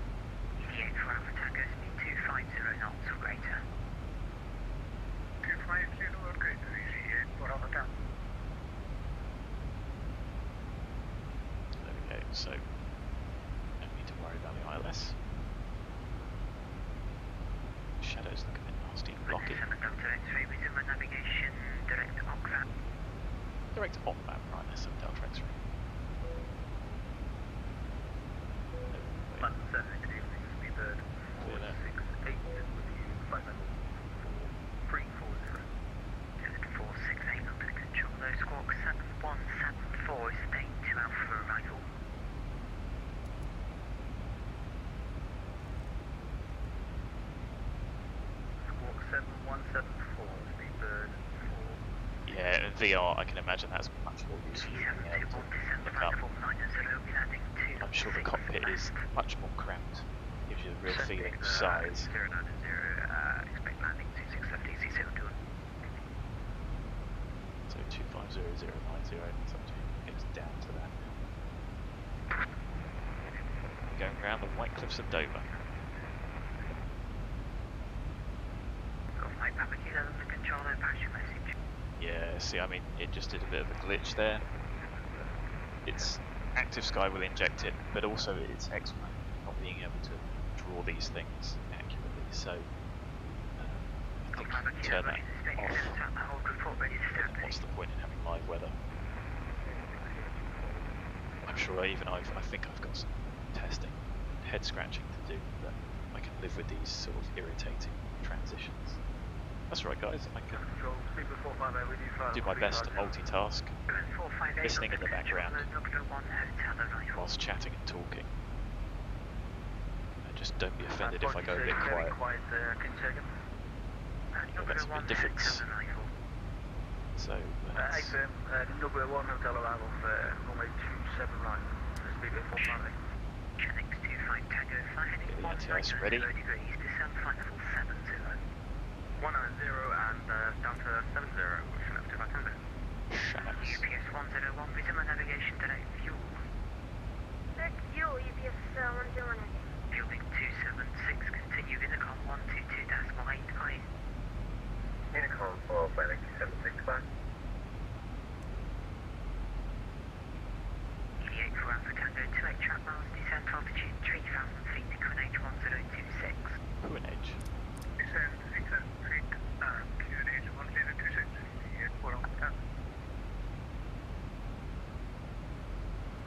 EVGA 4 Alpha Tango, speed 250 knots or greater. 250 or greater, ECA 4 Alpha Tango. There we go, so no need to worry about the ILS. Shadows look a bit nasty and blocky. 7 Delta X-ray, resume my navigation, direct OCVAP. Direct on map, right, there's some Delta X-ray. 7, good evening, speedbird 468 with you, flight level 4340. Just 468 up to control, low squawk 7174 is staying to Alpha arrival. Squawk 7174, speedbird 4. Yeah, in VR, I can imagine that's much more useful than being able to look up. I'm sure the cockpit is much more cramped. Gives you a real feeling of size. 090, expect landing 26 easy 02. So 250090, something gets down to that. Going around the White Cliffs of Dover. Got my Papa Kilo to control their parachute message. Yeah, see, I mean, it just did a bit of a glitch there. It's active sky will inject it, but also it's excellent not being able to draw these things accurately. So I think you can turn that off. And what's the point in having live weather? I'm sure I think I've got some testing, head scratching to do, but I can live with these sort of irritating transitions. That's right, guys. I can do my best to multitask, listening in the background whilst chatting and talking. And just don't be offended if I go a bit quiet. It makes a big difference. So let's number 1 hotel arrival for runway 27 right, speed at 450. get the anti-ice ready. 190 and down to 70, pushing up to 500. Shadows. UPS 101, resume navigation direct fuel. Direct fuel, UPS 101. Fielding 276, continue Intercom 122.8 high. Intercom for flight 765. EVGA 4 Alpha Tango 28 track miles, descent altitude 3,000 feet, QNH 1026. QNH. Descent 3,000 feet, QNH 1026. EVGA 4 Alpha Tango.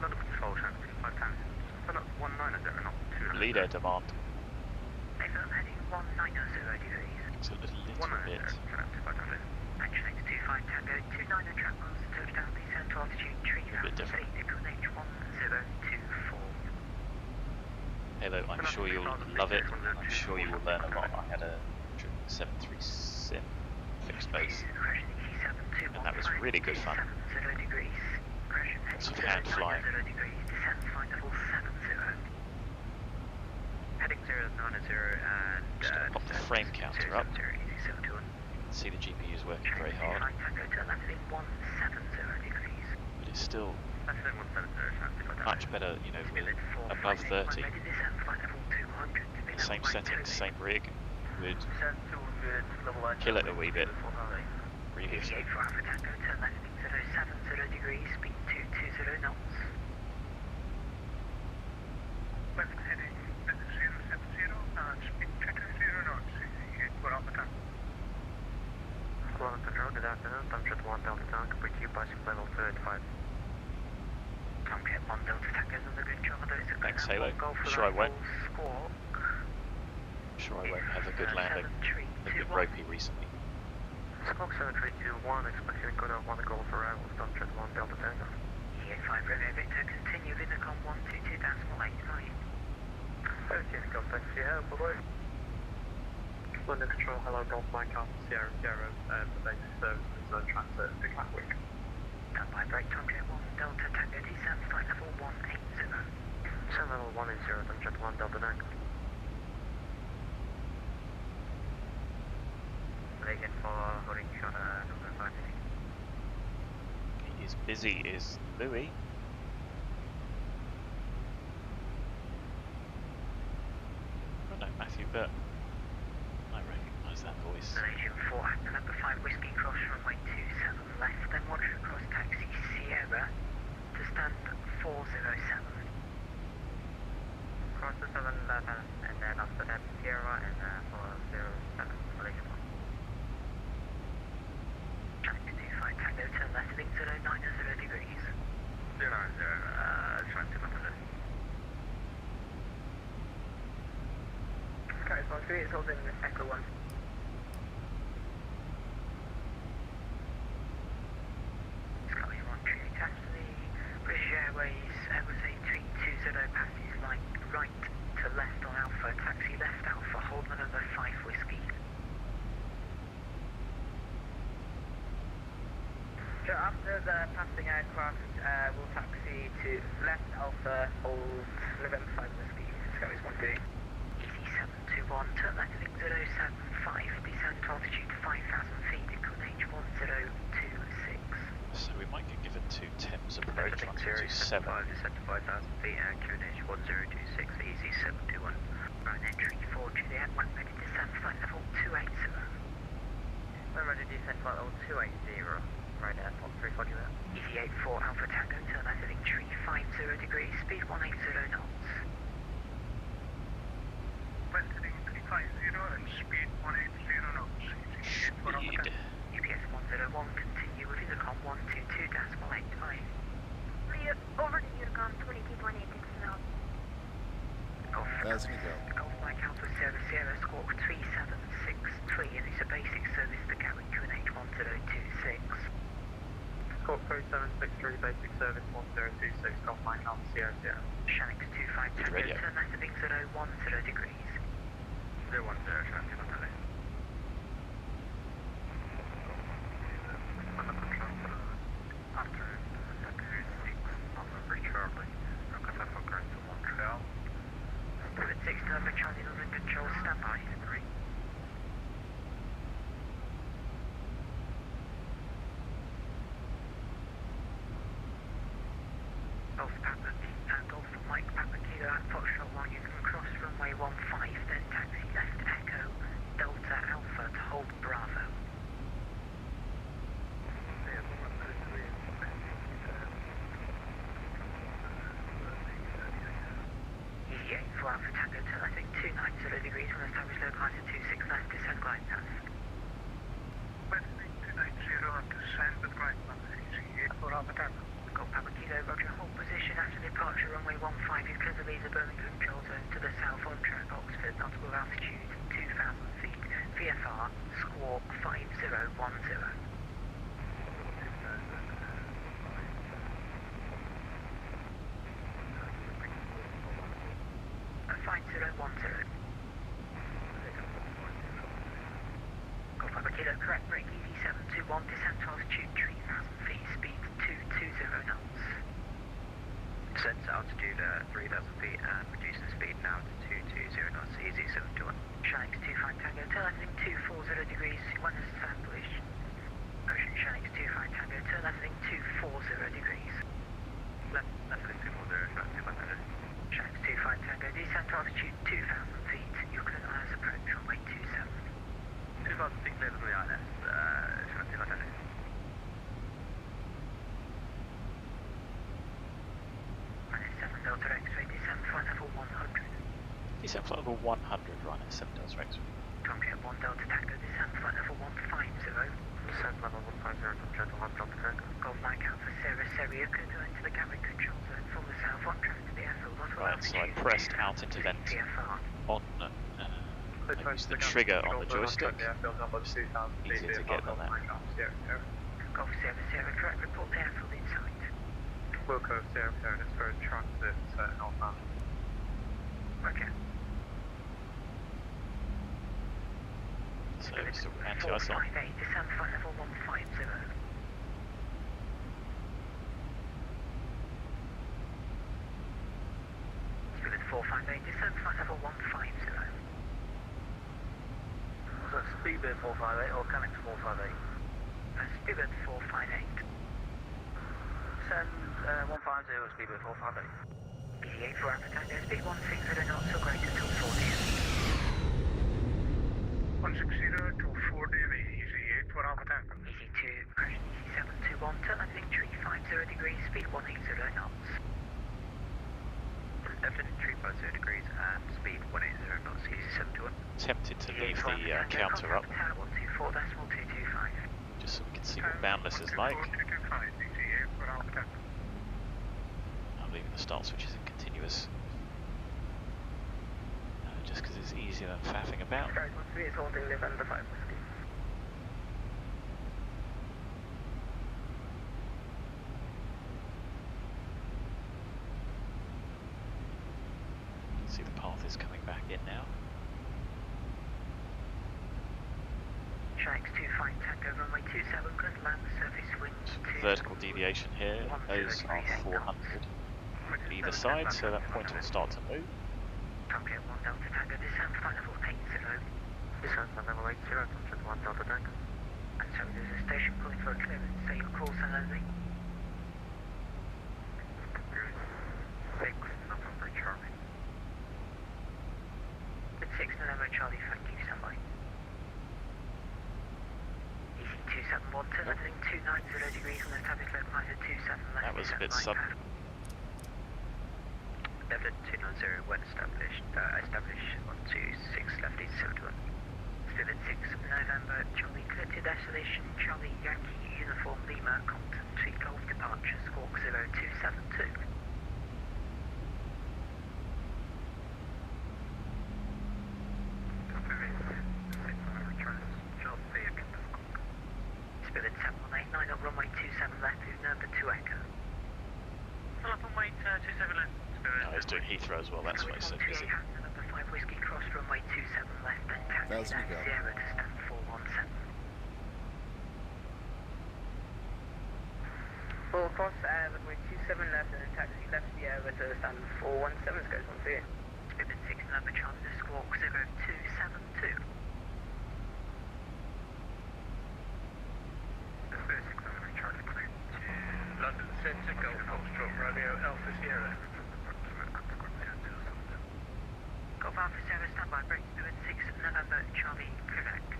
London Control, channel 5 times. Turn up 190, not 200. Lead air demand. I'm heading 190 degrees. It's a little bit. 190, turn up to 500. Actually, it's 25 Tango 29 and track miles, touchdown, descent to altitude 3,000 feet, equal H1024. Halo, I'm sure you'll love it. I'm sure you will learn a lot. I had a 737 sim fixed base, and that was really good fun. Lots of hand flying. Heading 090 and Just gonna pop the frame counter up. See the GPU's working very hard, but it's still much better, you know, with above 30. Same settings, same rig, would kill it a wee bit previously. Good afternoon, Tomcat 1 Delta Tank, repeat passing level 35. Tomcat 1 Delta Tango is on the good job. Thanks, Halo. I'm sure I won't have a good landing. I've been ropey recently. Squawk 7321, expecting code of 1 Golf arrival, Tomcat 1 Delta Tango. EA5 Romeo Victor, continue Vinicom 122.89. Okay, contact Sierra, bye-bye. London Control, hello, Golf Mike Alpha Sierra, for basic services and transfer to Gatwick. Standby break, Tomcat 1 Delta Tango, descent flight level 180. Descent level 180, Tomcat 1 Delta Tango. Vacant for holding shot, number 5. He is busy, is Louis. Oh no, Matthew, but I recognise that voice. Malaysian 4, Actor number 5, Whiskey Cross, runway 27 left, then watch across taxi Sierra to stand 407. Cross to 7 left, and then after that Sierra, and 407, Malaysia 1. Traffic 25 Tango, turn left, heading 090 degrees. 090, traffic 200. Sky 13, it's holding Echo 1. Sky 138 Ashley, British Airways, Airbus A320 passes line right to left on Alpha, taxi left Alpha, hold November 5 Whiskey. So after the passing aircraft, we'll taxi to left Alpha, hold November 5 Whiskey, Sky 138. EC721, turn left heading 075, descent altitude 5,000 feet, inclination 1026. So we might get given two Thames approach on 227. Descent to 5,000 feet, inclination 1026, EC721. Right entry 4 Juliet, when ready descent flight level 280. When ready descent flight level 280, right airport 34 Juliet. EC84 Alpha Tango, turn left heading 350 degrees, speed 180 knots. West heading 350 and speed 180 knots. Speed. UPS 101, continue with Unicom 122.89. Over to Unicom 22.86 now. That's me go. Golf Mike Alpha Sierra Sierra, squawk 3763, and it's a basic service to Gatwick QNH 1026. Squawk 3763, basic service 1026, Golf Mike Alpha Sierra Sierra. Shanix 25 Tango, radio. turn left heading 010 degrees. 010, traffic on delay. Afternoon, Acoustic, November Charlie, Rocket for going to Montreal. 6 November Charlie, London Control, standby. 3. Golf Papa, Golf Mike Papa Kilo at Foxtrot 1, you can cross runway 15, then taxi left Echo, Delta Alpha to hold Bravo. EVGA for Alpha Tango to I think 290 degrees, will establish localizer 26 left, descend glide path. West 290 and descend with right path, EVGA for Alpha Tango. Golf Papa Kilo, roger, hold position after departure runway 15, you clear the Visa Birmingham control zone to the south on track Oxford, notable altitude 2,000 feet, VFR, squawk 5010. Kilo correct, break EV721, descent altitude 3,000 feet, speed 220 knots. Descent to altitude 3,000 feet and reducing speed now to 220 knots, easy 721. Shanks 25 Tango, turn left heading 240 degrees, when established. Ocean Shanks 25 Tango, turn left heading 240 degrees. Left heading 240, Shanks 25 Tango. Shanks 25 Tango, descent altitude 2,000 feet, your clear ILS approach runway 27. 2,000 feet clear from the ILS, Shanks 25 Tango. Minus 7 Delta X-ray, descent flight level 100. Descent flight level 100, Ryanair 7 Delta X-ray. Tomcat 1 Delta Tango, descent flight level 150. Descent level 150, Tomcat 1 Delta Tango. Golf Mike Alpha Sierra Seria, could go into the cabin control zone from the south on track to the airfield. Right, so I pressed out into vent on use the trigger on the joystick. Easier to get than that. Golf Sierra Sierra, correct, report the airfield in sight. Wilco Sierra Sierra, it's for transit northbound. Okay. So still anti-ice on. 458, descent flight level 150. Spirit 458, descent flight level 150. Was that Speedbird 458 or Canucks 458? Spirit 458. Send 150 Speedbird 458. BD8 for Alpha Tango, speed 160 knots or greater till 40. 160 to 40 and EZ8 for Alpha Tango. EZ2, correction EZ721, turn left heading 350 degrees, speed 180 knots. Left heading 350 degrees and speed 180 knots, EZ721. Tempted to leave the counter up, Tower 124.225. just so we can see what Boundless is like. EZ8 for Alpha Tango. I'm leaving the start switches in continuous. Just because it's easier than faffing about. Sky 13 is holding November 5 whiskey. See the path is coming back in now. Shanks 25 Tango, runway 27, clear to land, surface wind 2. Vertical deviation here, those are 400 either side, so that pointer will start to move. Tomcat 1 Delta Tango, descent flight level 80. Descent flight level 80, Tomcat 1 Delta Tango. And so there's a station pulling for a clearance, so your call sign only. 6 November Charlie. 6 November Charlie, thank you, standby. EC271, turn left heading 290 degrees on established low minus 27 left. That was a bit sudden. Left at 290 when established, establish 126 left is 71. Spirit 6 November Charlie, clear to destination Charlie Yankee Uniform Lima, Compton Tree Golf departure, squawk 0272. Spirit 7189 up runway 27 left, who's number 2 Echo. Up on weight 27 left. Oh, he's doing Heathrow as well, that's why he's so busy. Number 5 Whiskey Cross, runway 27 left, then taxi That's down Zibo. Sierra to stand 417. Full cross, runway 27 left, and then taxi left Sierra to stand 417, goes on for you. Spirit 6 number Charlie, the squawk 0272. London Centre, Golf Foxtrot, Romeo, Alpha Sierra. Golf Alpha Sierra, standby, break Spirit 6 November Charlie, correct.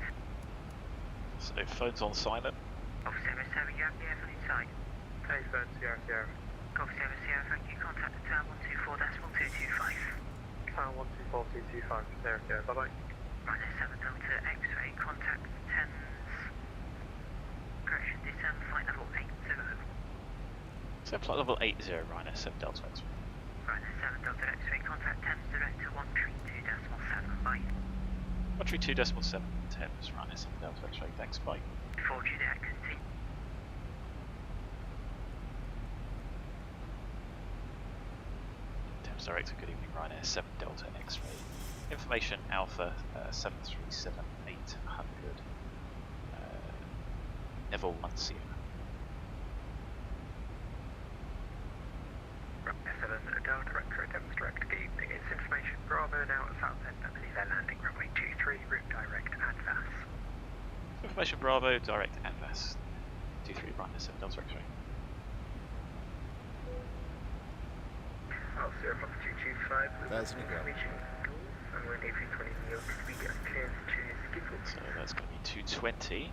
So phone's on silent. Golf Sierra, Sierra, you have the airfield inside. Hey, phone, Sierra, Sierra. Golf Sierra, Sierra, thank you, contact the tower 124.225. Tower 124.225, Sierra, Sierra, bye-bye. Right, 7 Delta X-ray, contact Thames. Correction, descend flight level 80. So flight level 80, Ryanair 7 Delta X-ray. Right, 7 Delta X-ray, contact Thames director 132.7, bye. 132.7, Thames, Ryanair 7 Delta X-ray, thanks, bye. 4 Juliet, continue. Thames director, good evening, Ryanair 7 Delta X-ray. Information Alpha 737-800. level 1 Sierra. S7 Delta X-ray Thames direct gate against information Bravo now at south end. I believe they're landing runway 23, route direct advance. Information Bravo, direct advance. 23 Brightness 7 Delta X-ray. Sierra Papa 225 with That's good. information and we're AV20 Neo we get clearance to Schiphol. So that's going to be 220.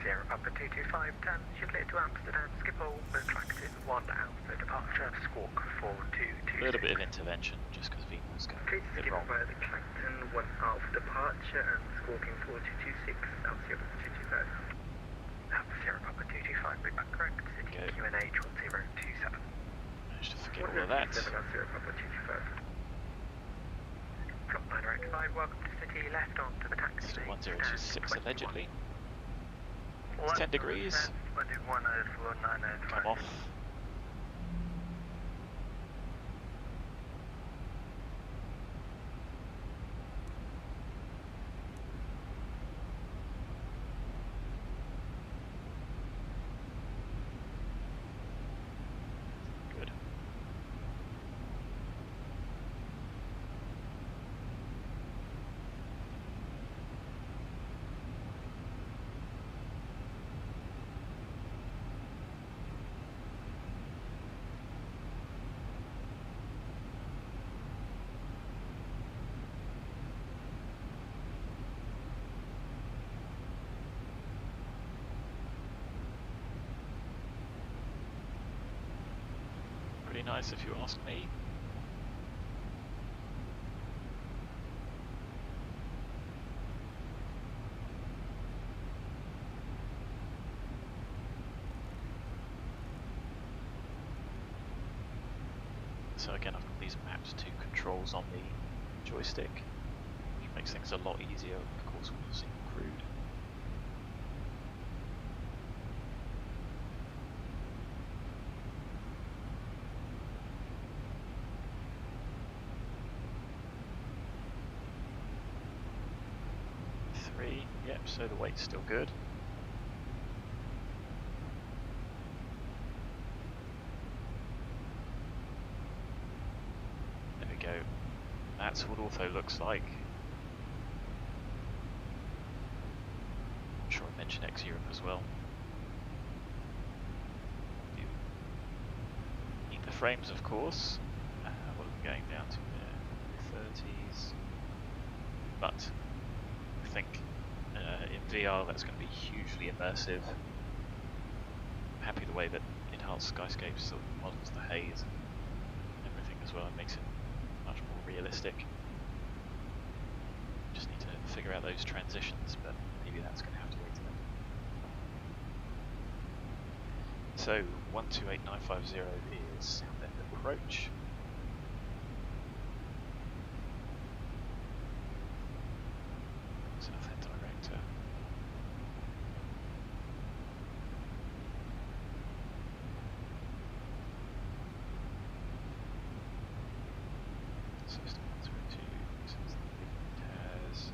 Sierra Papa 225 10 should clear to Amsterdam Schiphol with collected 1 Alpha departure Squawk 422. A little bit of intervention just because Vimo's going Please a bit Schiphol wrong. via the Clacton 1 Alpha departure and squawking 4226 Alpha Sierra Papa 225. Alpha Sierra Papa 225 bring back correct City Okay. QNH 1027. Managed to forget all of that. Drop 995, welcome to City, left onto the taxi. Still lane, 1026 stand allegedly. 21. It's 10 degrees. 104, Come off. Good. Pretty nice if you ask me. So again, I've got these mapped to controls on the joystick, which makes things a lot easier, of course, when you're seeing crude. Yep, so the weight's still good. There we go. That's what Ortho looks like. I'm sure I mentioned X-Europe as well. You need the frames, of course. What are we going down to there? 30s. But I think in VR that's going to be hugely immersive. I'm happy the way that Enhanced Skyscapes sort of models the haze and everything as well. It makes it much more realistic. Just need to figure out those transitions, but maybe that's going to have to wait a bit. So 128950 is Southend approach. Southend director. System 132 since the has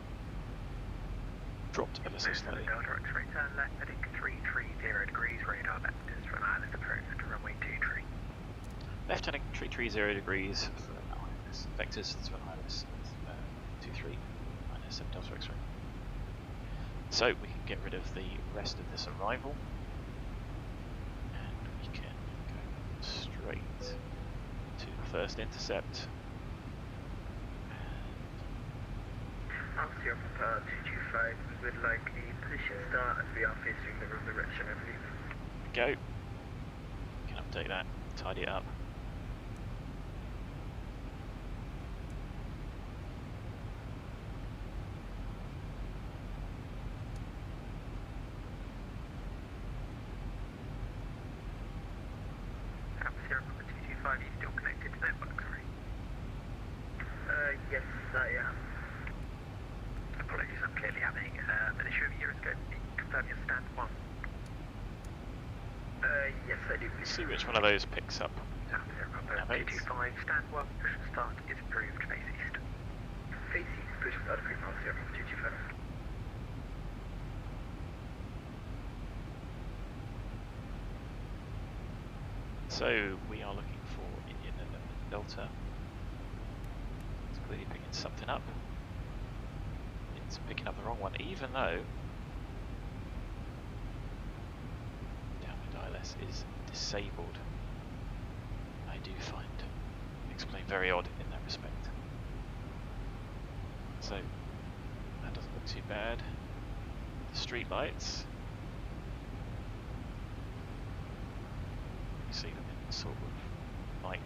dropped ever so slightly. Delta X-ray turn left heading 330 degrees, radar vectors from island approach to runway 23. Left heading 330 degrees for ILS. Vectors to an ILS 23 minus 7 Delta X-ray. So we can get rid of the rest of this arrival, and we can go straight to the first intercept. Alpha Papa 225, we would like a position start as we are facing the wrong direction, I believe. Go. We can update that, tidy it up. Alpha Papa 225, are you still connected to network, sorry? Yes, I am. Apologies, I'm clearly having an issue with Euroscope. Confirm your stand 1. Yes, I do. Let's see which one of those picks up. Alpha Papa 225, stand 1, push start is approved, face east. Face east, push start approved, Alpha Papa 225. So we are looking for Indian Delta. It's clearly picking something up. It's picking up the wrong one, even though downwind ILS is disabled. I do find X-plane very odd in that respect. So that doesn't look too bad. The street lights, you see them in sort of light,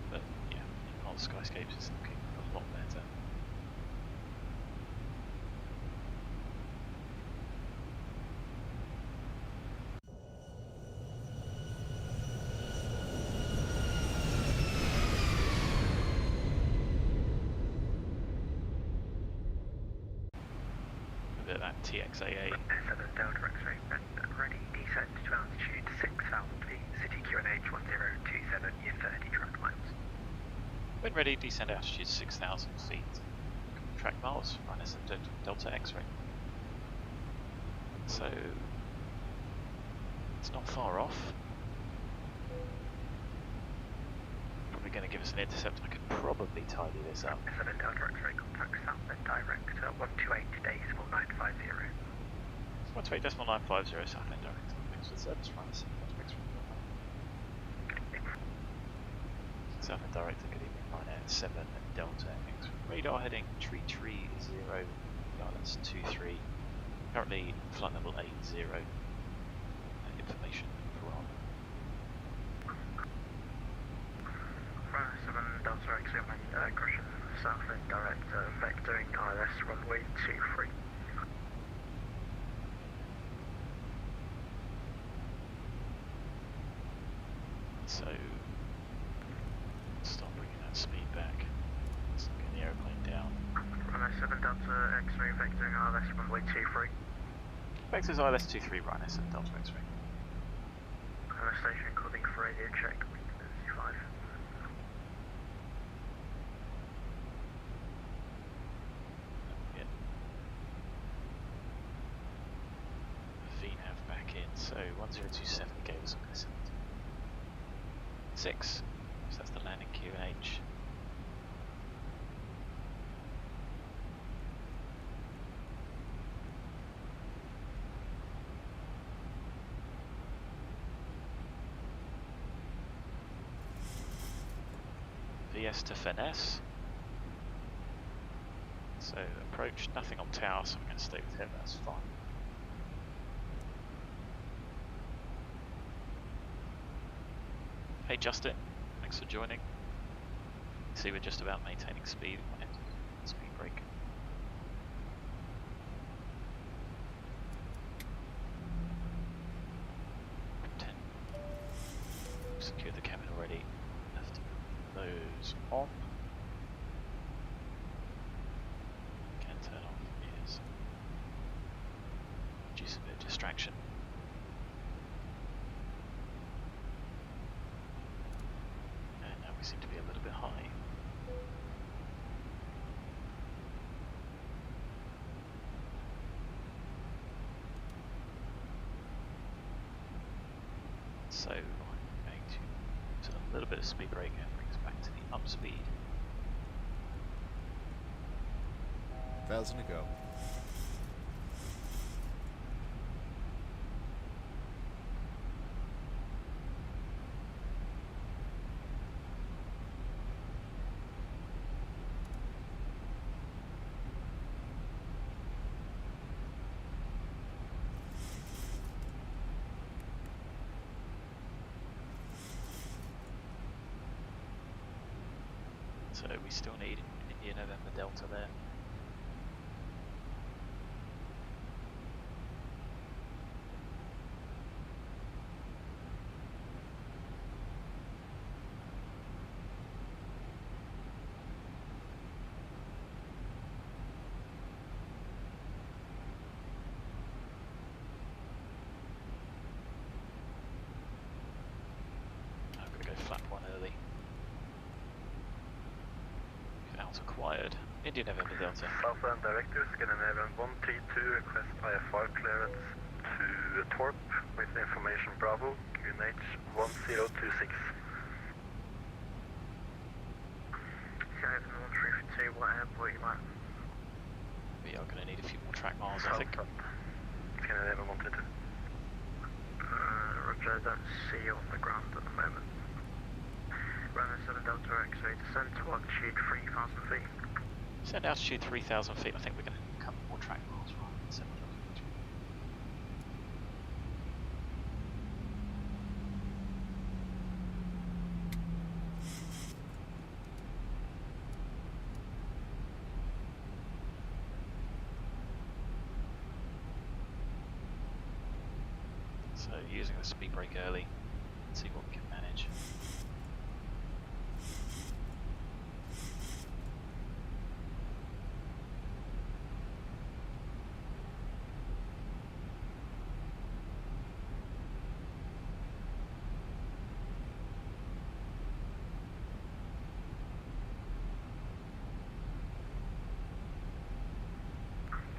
but yeah, in all skyscapes it's looking a lot better. Look at that TXAA. 7 Delta X-ray, ready, descent to altitude 6,000 feet, city QNH 1027, year 30 track miles. When ready, descend altitude 6,000 feet. Track miles, run as a Delta X-ray. So it's not far off. Probably going to give us an intercept. I could probably tidy this up. 7 Delta X-ray, contact southbound direct 128.950. 128.950 southbound direct. Thanks for the service, run as Delta X-ray. Southbound direct, good evening, Ryanair 7 Delta X-ray. Radar heading 330, ILS 23. Currently flight level 80. Information from 7 Delta X-ray, crushing southbound direct, vectoring ILS runway 23. So start bringing that speed back. Let's get the aeroplane down. Runway 7 Delta X-ray, vectoring ILS runway 23. Vectors ILS 23, Ryanair 7 Delta X-ray. Station calling for radio check, maintenance 5. Get VNAV back in. So 1027 gave us on this. 6. So that's the landing QNH. VS to finesse. So approach, nothing on tower, so I'm going to stay with him, that's fine. Hey Justin, thanks for joining. See, we're just about maintaining speed. Speed break. Secure the cabin already. Left those on. Can turn off is reduce a bit of distraction. And now we seem to be a little bit high. So I'm going to put a little bit of speed brake and bring us back to the up speed. 1,000 to go. So we still need India November Delta there. I'm going to go flap one early. Out acquired. India November Delta. Southbound director, Scandinavian 132, request IFR clearance to Torp with information Bravo, QNH 1026. Skype 132, what airport you at? We are going to need a few more track miles, I think. Canada 122. Roger, I don't see you on the ground at the moment. Runner 7 Delta X-ray, descend to altitude 3,000 feet. Send altitude 3,000 feet. I think we're going to need a couple more track miles rather than 7,000 feet. So using the speed brake early, let's see what we can manage.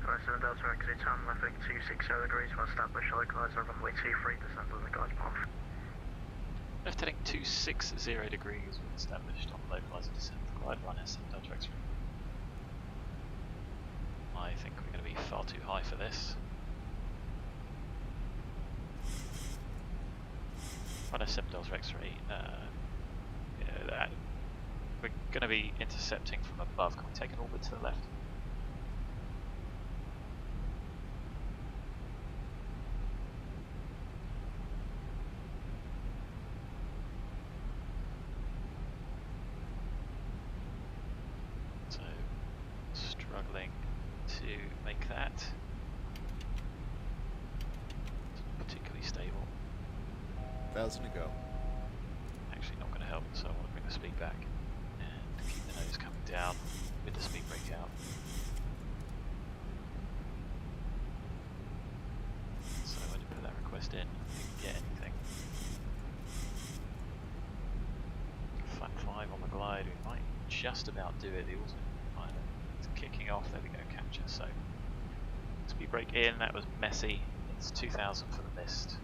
Alright, Delta exit time, I think 260 degrees, will establish localizer runway 23, descend on the glide path. Left heading 260 degrees, we've established on localizer descent for glide run S7 Delta X-ray. I think we're going to be far too high for this. Run S7 Delta X-ray, we're going to be intercepting from above. Can we take an orbit to the left? Struggling to make that. It's not particularly stable. 1,000 to go. Actually not going to help, so I want to bring the speed back and keep the nose coming down with the speed brake out. So when you put that request in, you can get anything. Flat 5 on the glide, we might just about do it. The alternate pilot is kicking off, there we go, capture. So speed brake in, that was messy. It's 2,000 for the mist.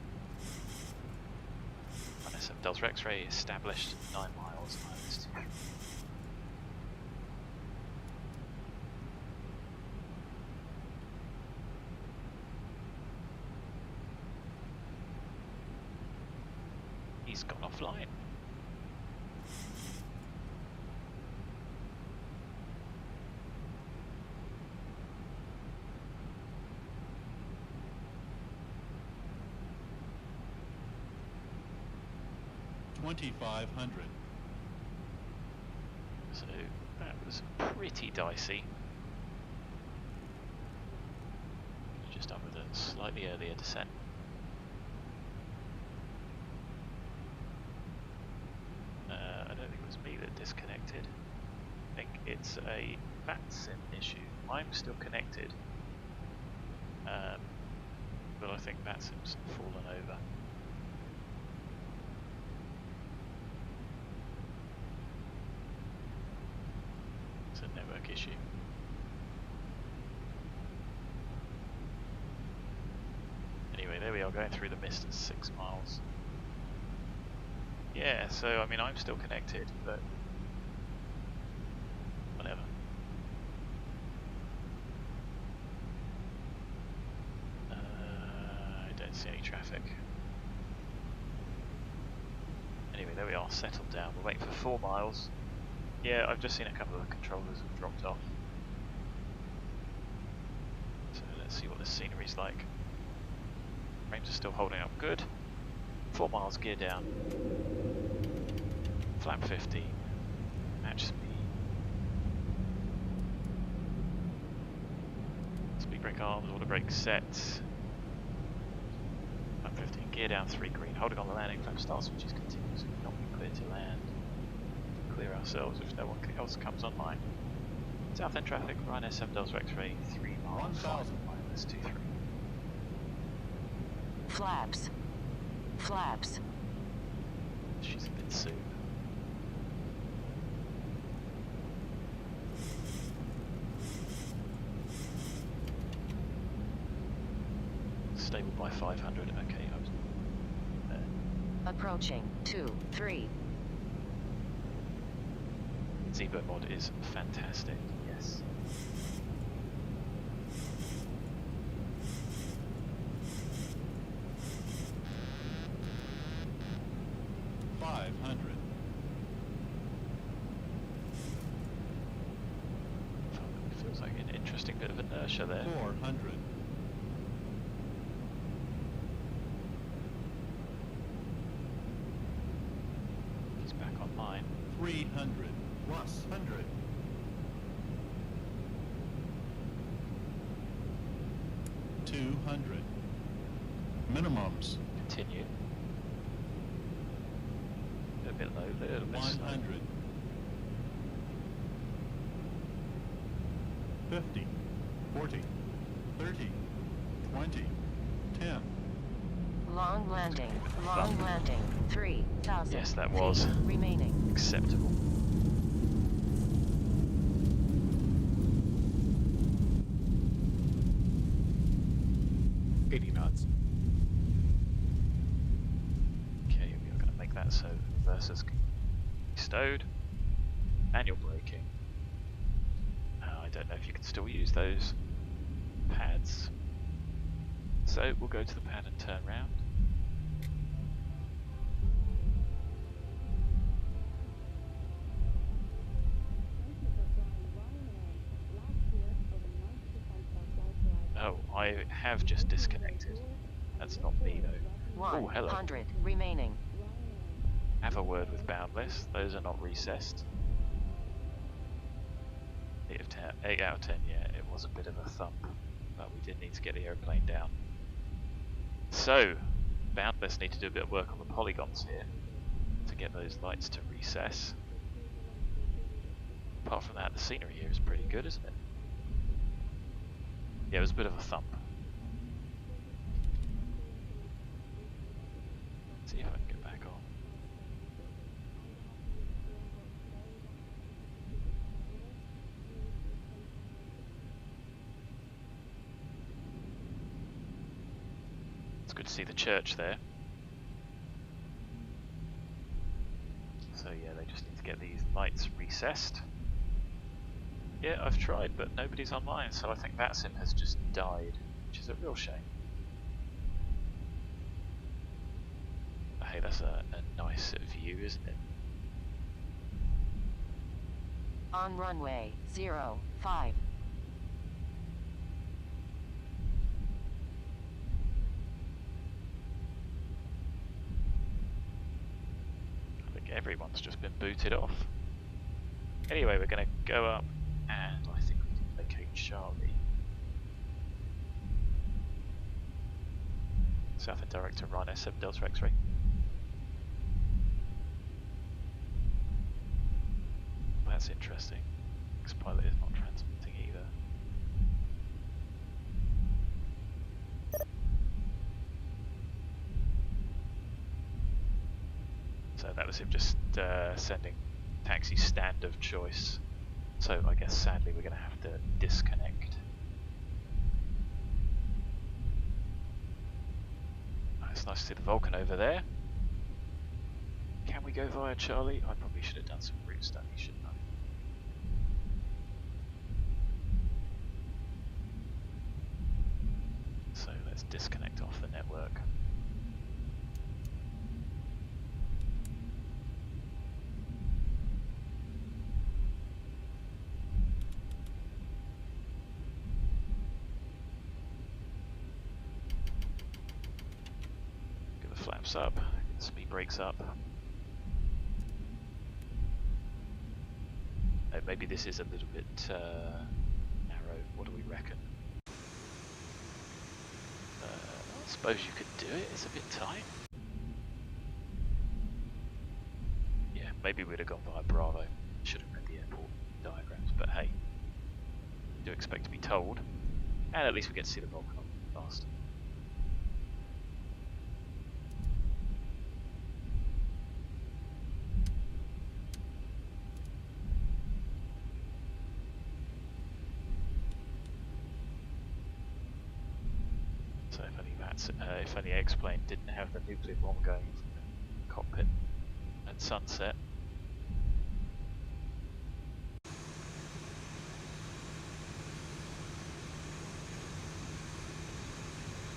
Run S7 Delta X-ray established 9 miles minus 2. He's gone offline. So that was pretty dicey. Just up with a slightly earlier descent. I don't think it was me that disconnected. I think it's a VATSIM issue. I'm still connected, but I think VATSIM's fallen over. A network issue. Anyway, there we are, going through the mist at 6 miles. Yeah, so I mean I'm still connected, but whatever. I don't see any traffic. Anyway, there we are, settled down. We're waiting for 4 miles. Yeah, I've just seen a couple of the controllers have dropped off. So let's see what the scenery's like. Frames are still holding up good. 4 miles, gear down. Flap 50. Match speed. Speed brake arms, auto brake set. Flap 15, gear down 3 green. Holding on the landing, flap start switches continues. We've not been clear to land. Clear ourselves if no one else comes online. South end traffic, Ryan S7 Delta X-ray, 3 miles, 5 minus 23. Flaps. Flaps. She's a bit soon. stable by 500. Okay, I was there. Approaching 2-3. Zibo mod is fantastic. Yes. Feels like an interesting bit of inertia there. 400. He's back online. 300. Plus 100. 200. Minimums. Continue. A bit low, a little bit slow. 100. 50. 40. 30. 20. 10. Long landing. Long landing. 3,000. Yes, that was remaining. acceptable. Okay, we are going to make that so versus stowed. Manual braking. I don't know if you can still use those pads. So we'll go to the pad and turn round. Oh, I have just disconnected. That's not me though. Oh, hello. 100 remaining. Have a word with Boundless. Those are not recessed. 8 out of 10, yeah, it was a bit of a thump, but we did need to get the aeroplane down. So, Boundless need to do a bit of work on the polygons here to get those lights to recess. Apart from that, the scenery here is pretty good, isn't it? Yeah, it was a bit of a thump. Let's see if I can get back on. It's good to see the church there. So yeah, they just need to get these lights recessed. Yeah, I've tried, but nobody's online, so I think VATSIM has just died, which is a real shame. But hey, that's a nice view, isn't it? On runway 05. I think everyone's just been booted off. Anyway, we're going to go up, and I think we can locate Charlie. South and direct to Rhino 7 Delta X-ray. That's interesting. This pilot is not transmitting either. So that was him just sending taxi stand of choice. So I guess sadly we're going to have to disconnect. It's nice to see the Vulcan over there. Can we go via Charlie? I probably should have done some route study, shouldn't I? So let's disconnect off the network. Get the flaps up, get the speed brakes up. Oh, maybe this is a little bit narrow. What do we reckon? I suppose you could do it. It's a bit tight. Yeah, maybe we'd have gone via Bravo. Should have read the airport diagrams, but hey, do expect to be told. And at least we get to see the Vulcan fast. So if any if only X-Plane didn't have the nuclear bomb going from the cockpit at sunset.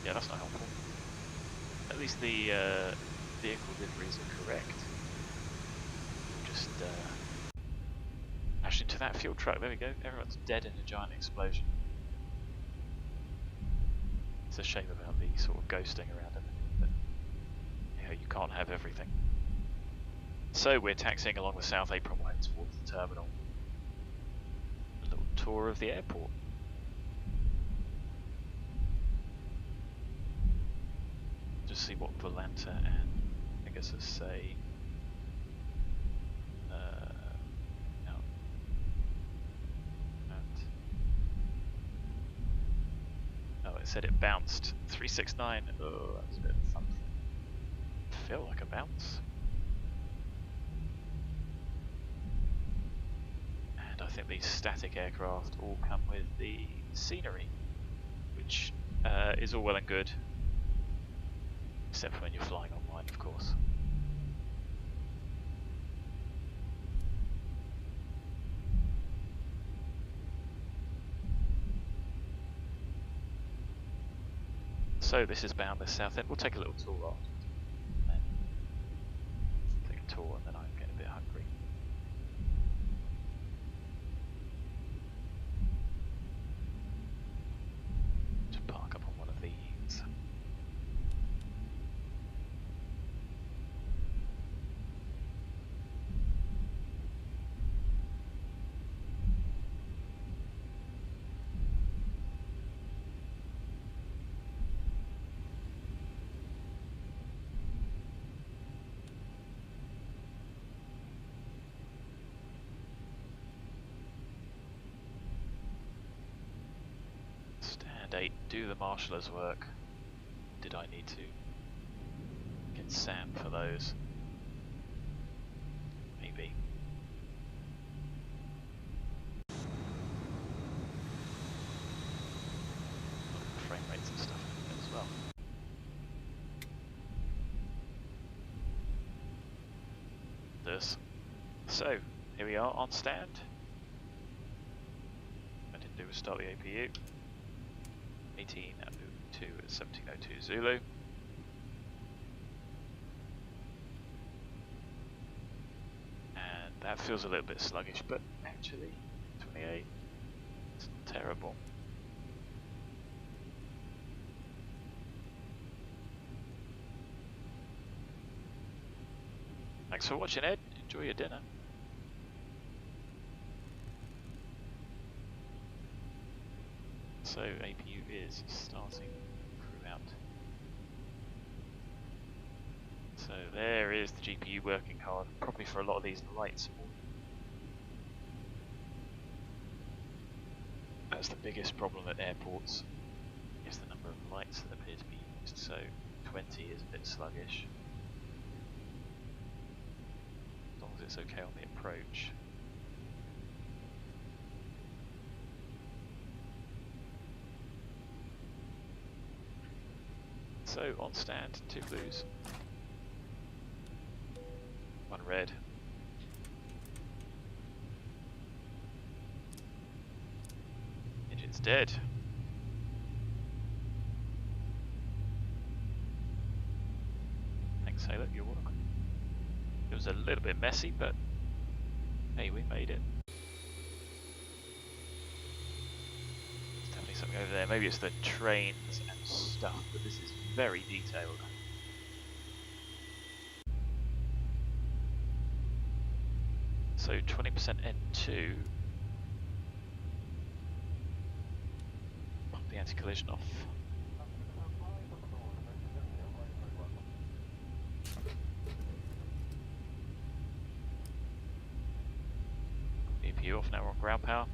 Yeah, that's not helpful. At least the vehicle liveries are correct. We'll just dash into that fuel truck. There we go. Everyone's dead in a giant explosion. It's a shame about the sort of ghosting around everything, but you know, you can't have everything. So we're taxiing along the south apron way towards the terminal. A little tour of the airport. Just see what Volanta and Pegasus say. Oh, it said it bounced. 369. Oh, that's a bit of something. Feel like a bounce. And I think these static aircraft all come with the scenery, which is all well and good, except for when you're flying online, of course. So this is bound the south end. We'll take a little tour after. Then take a tour and then I'm getting a bit hungry. Just park up on one of these. Stand 8, do the marshaller's work. Did I need to get Sam for those? Maybe. Look at the frame rates and stuff as well. This. So, here we are on stand. What I didn't do was start the APU. 1802 at 1702 Zulu. And that feels a little bit sluggish, but actually 28, it's not terrible. Thanks for watching, Ed. Enjoy your dinner. So APU is starting crew out. So there is the GPU working hard, probably for a lot of these lights. That's the biggest problem at airports, is the number of lights that appear to be used. So 20 is a bit sluggish. As long as it's okay on the approach. So on stand, 2 blues, 1 red. Engine's dead. Thanks, Sailor, you're welcome. It was a little bit messy, but hey, we made it. There's definitely something over there. Maybe it's the trains and stuff, but this is very detailed. So 20% N2. Pump the anti-collision off. APU off now, we're on ground power.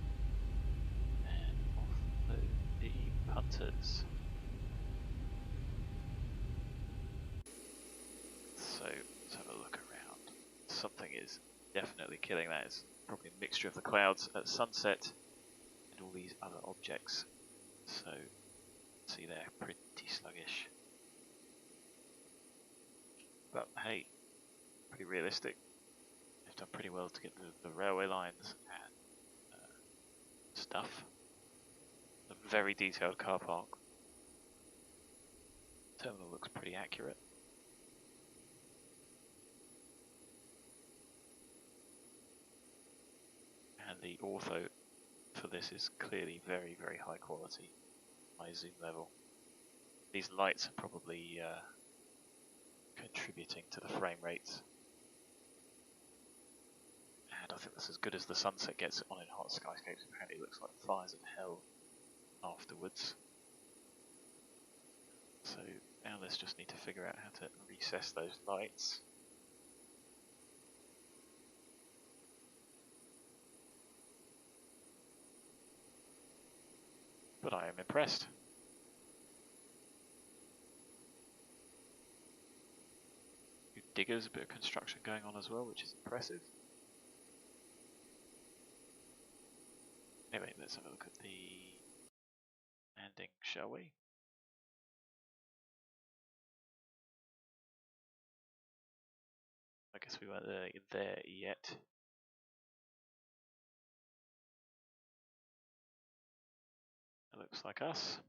And offload the punters. So let's have a look around. Something is definitely killing that. It's probably a mixture of the clouds at sunset and all these other objects. So see they're pretty sluggish. hey, pretty realistic. They've done pretty well to get the railway lines and stuff. A very detailed car park. Terminal looks pretty accurate. And the ortho for this is clearly very, very high quality, high zoom level. These lights are probably contributing to the frame rates. And I think that's as good as the sunset gets on in hot skyscapes. Apparently it looks like fires of hell afterwards. So now let's just need to figure out how to recess those lights. But I am impressed. Few diggers, a bit of construction going on as well, which is impressive. Anyway, let's have a look at the landing, shall we? I guess we weren't there yet. It looks like us.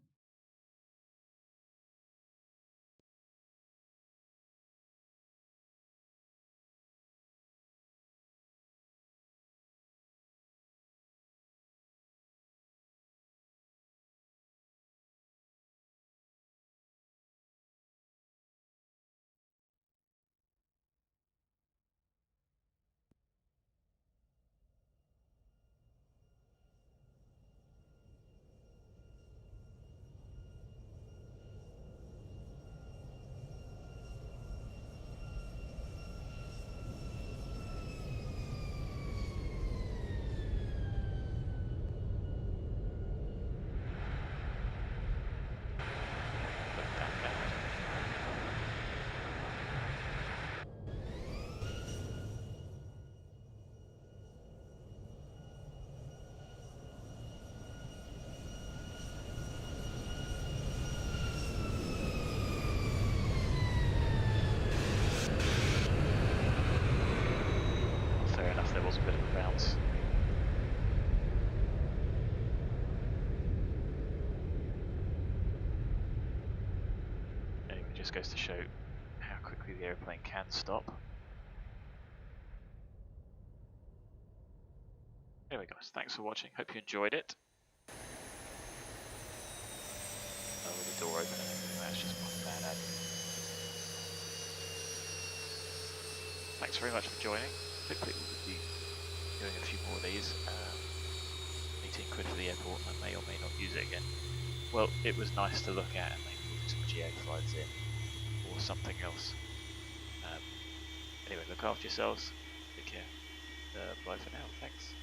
Fair enough, there was a bit of a bounce. Anyway, it just goes to show how quickly the airplane can stop. Anyway guys, thanks for watching, hope you enjoyed it. Oh, with the door open and everything, that's just my bad ad. Thanks very much for joining. Hopefully we'll be doing a few more of these. 18 quid for the airport, and I may or may not use it again. Well, it was nice to look at, and maybe we'll do some GA flights in, or something else. Anyway, look after yourselves, take care, bye for now, thanks.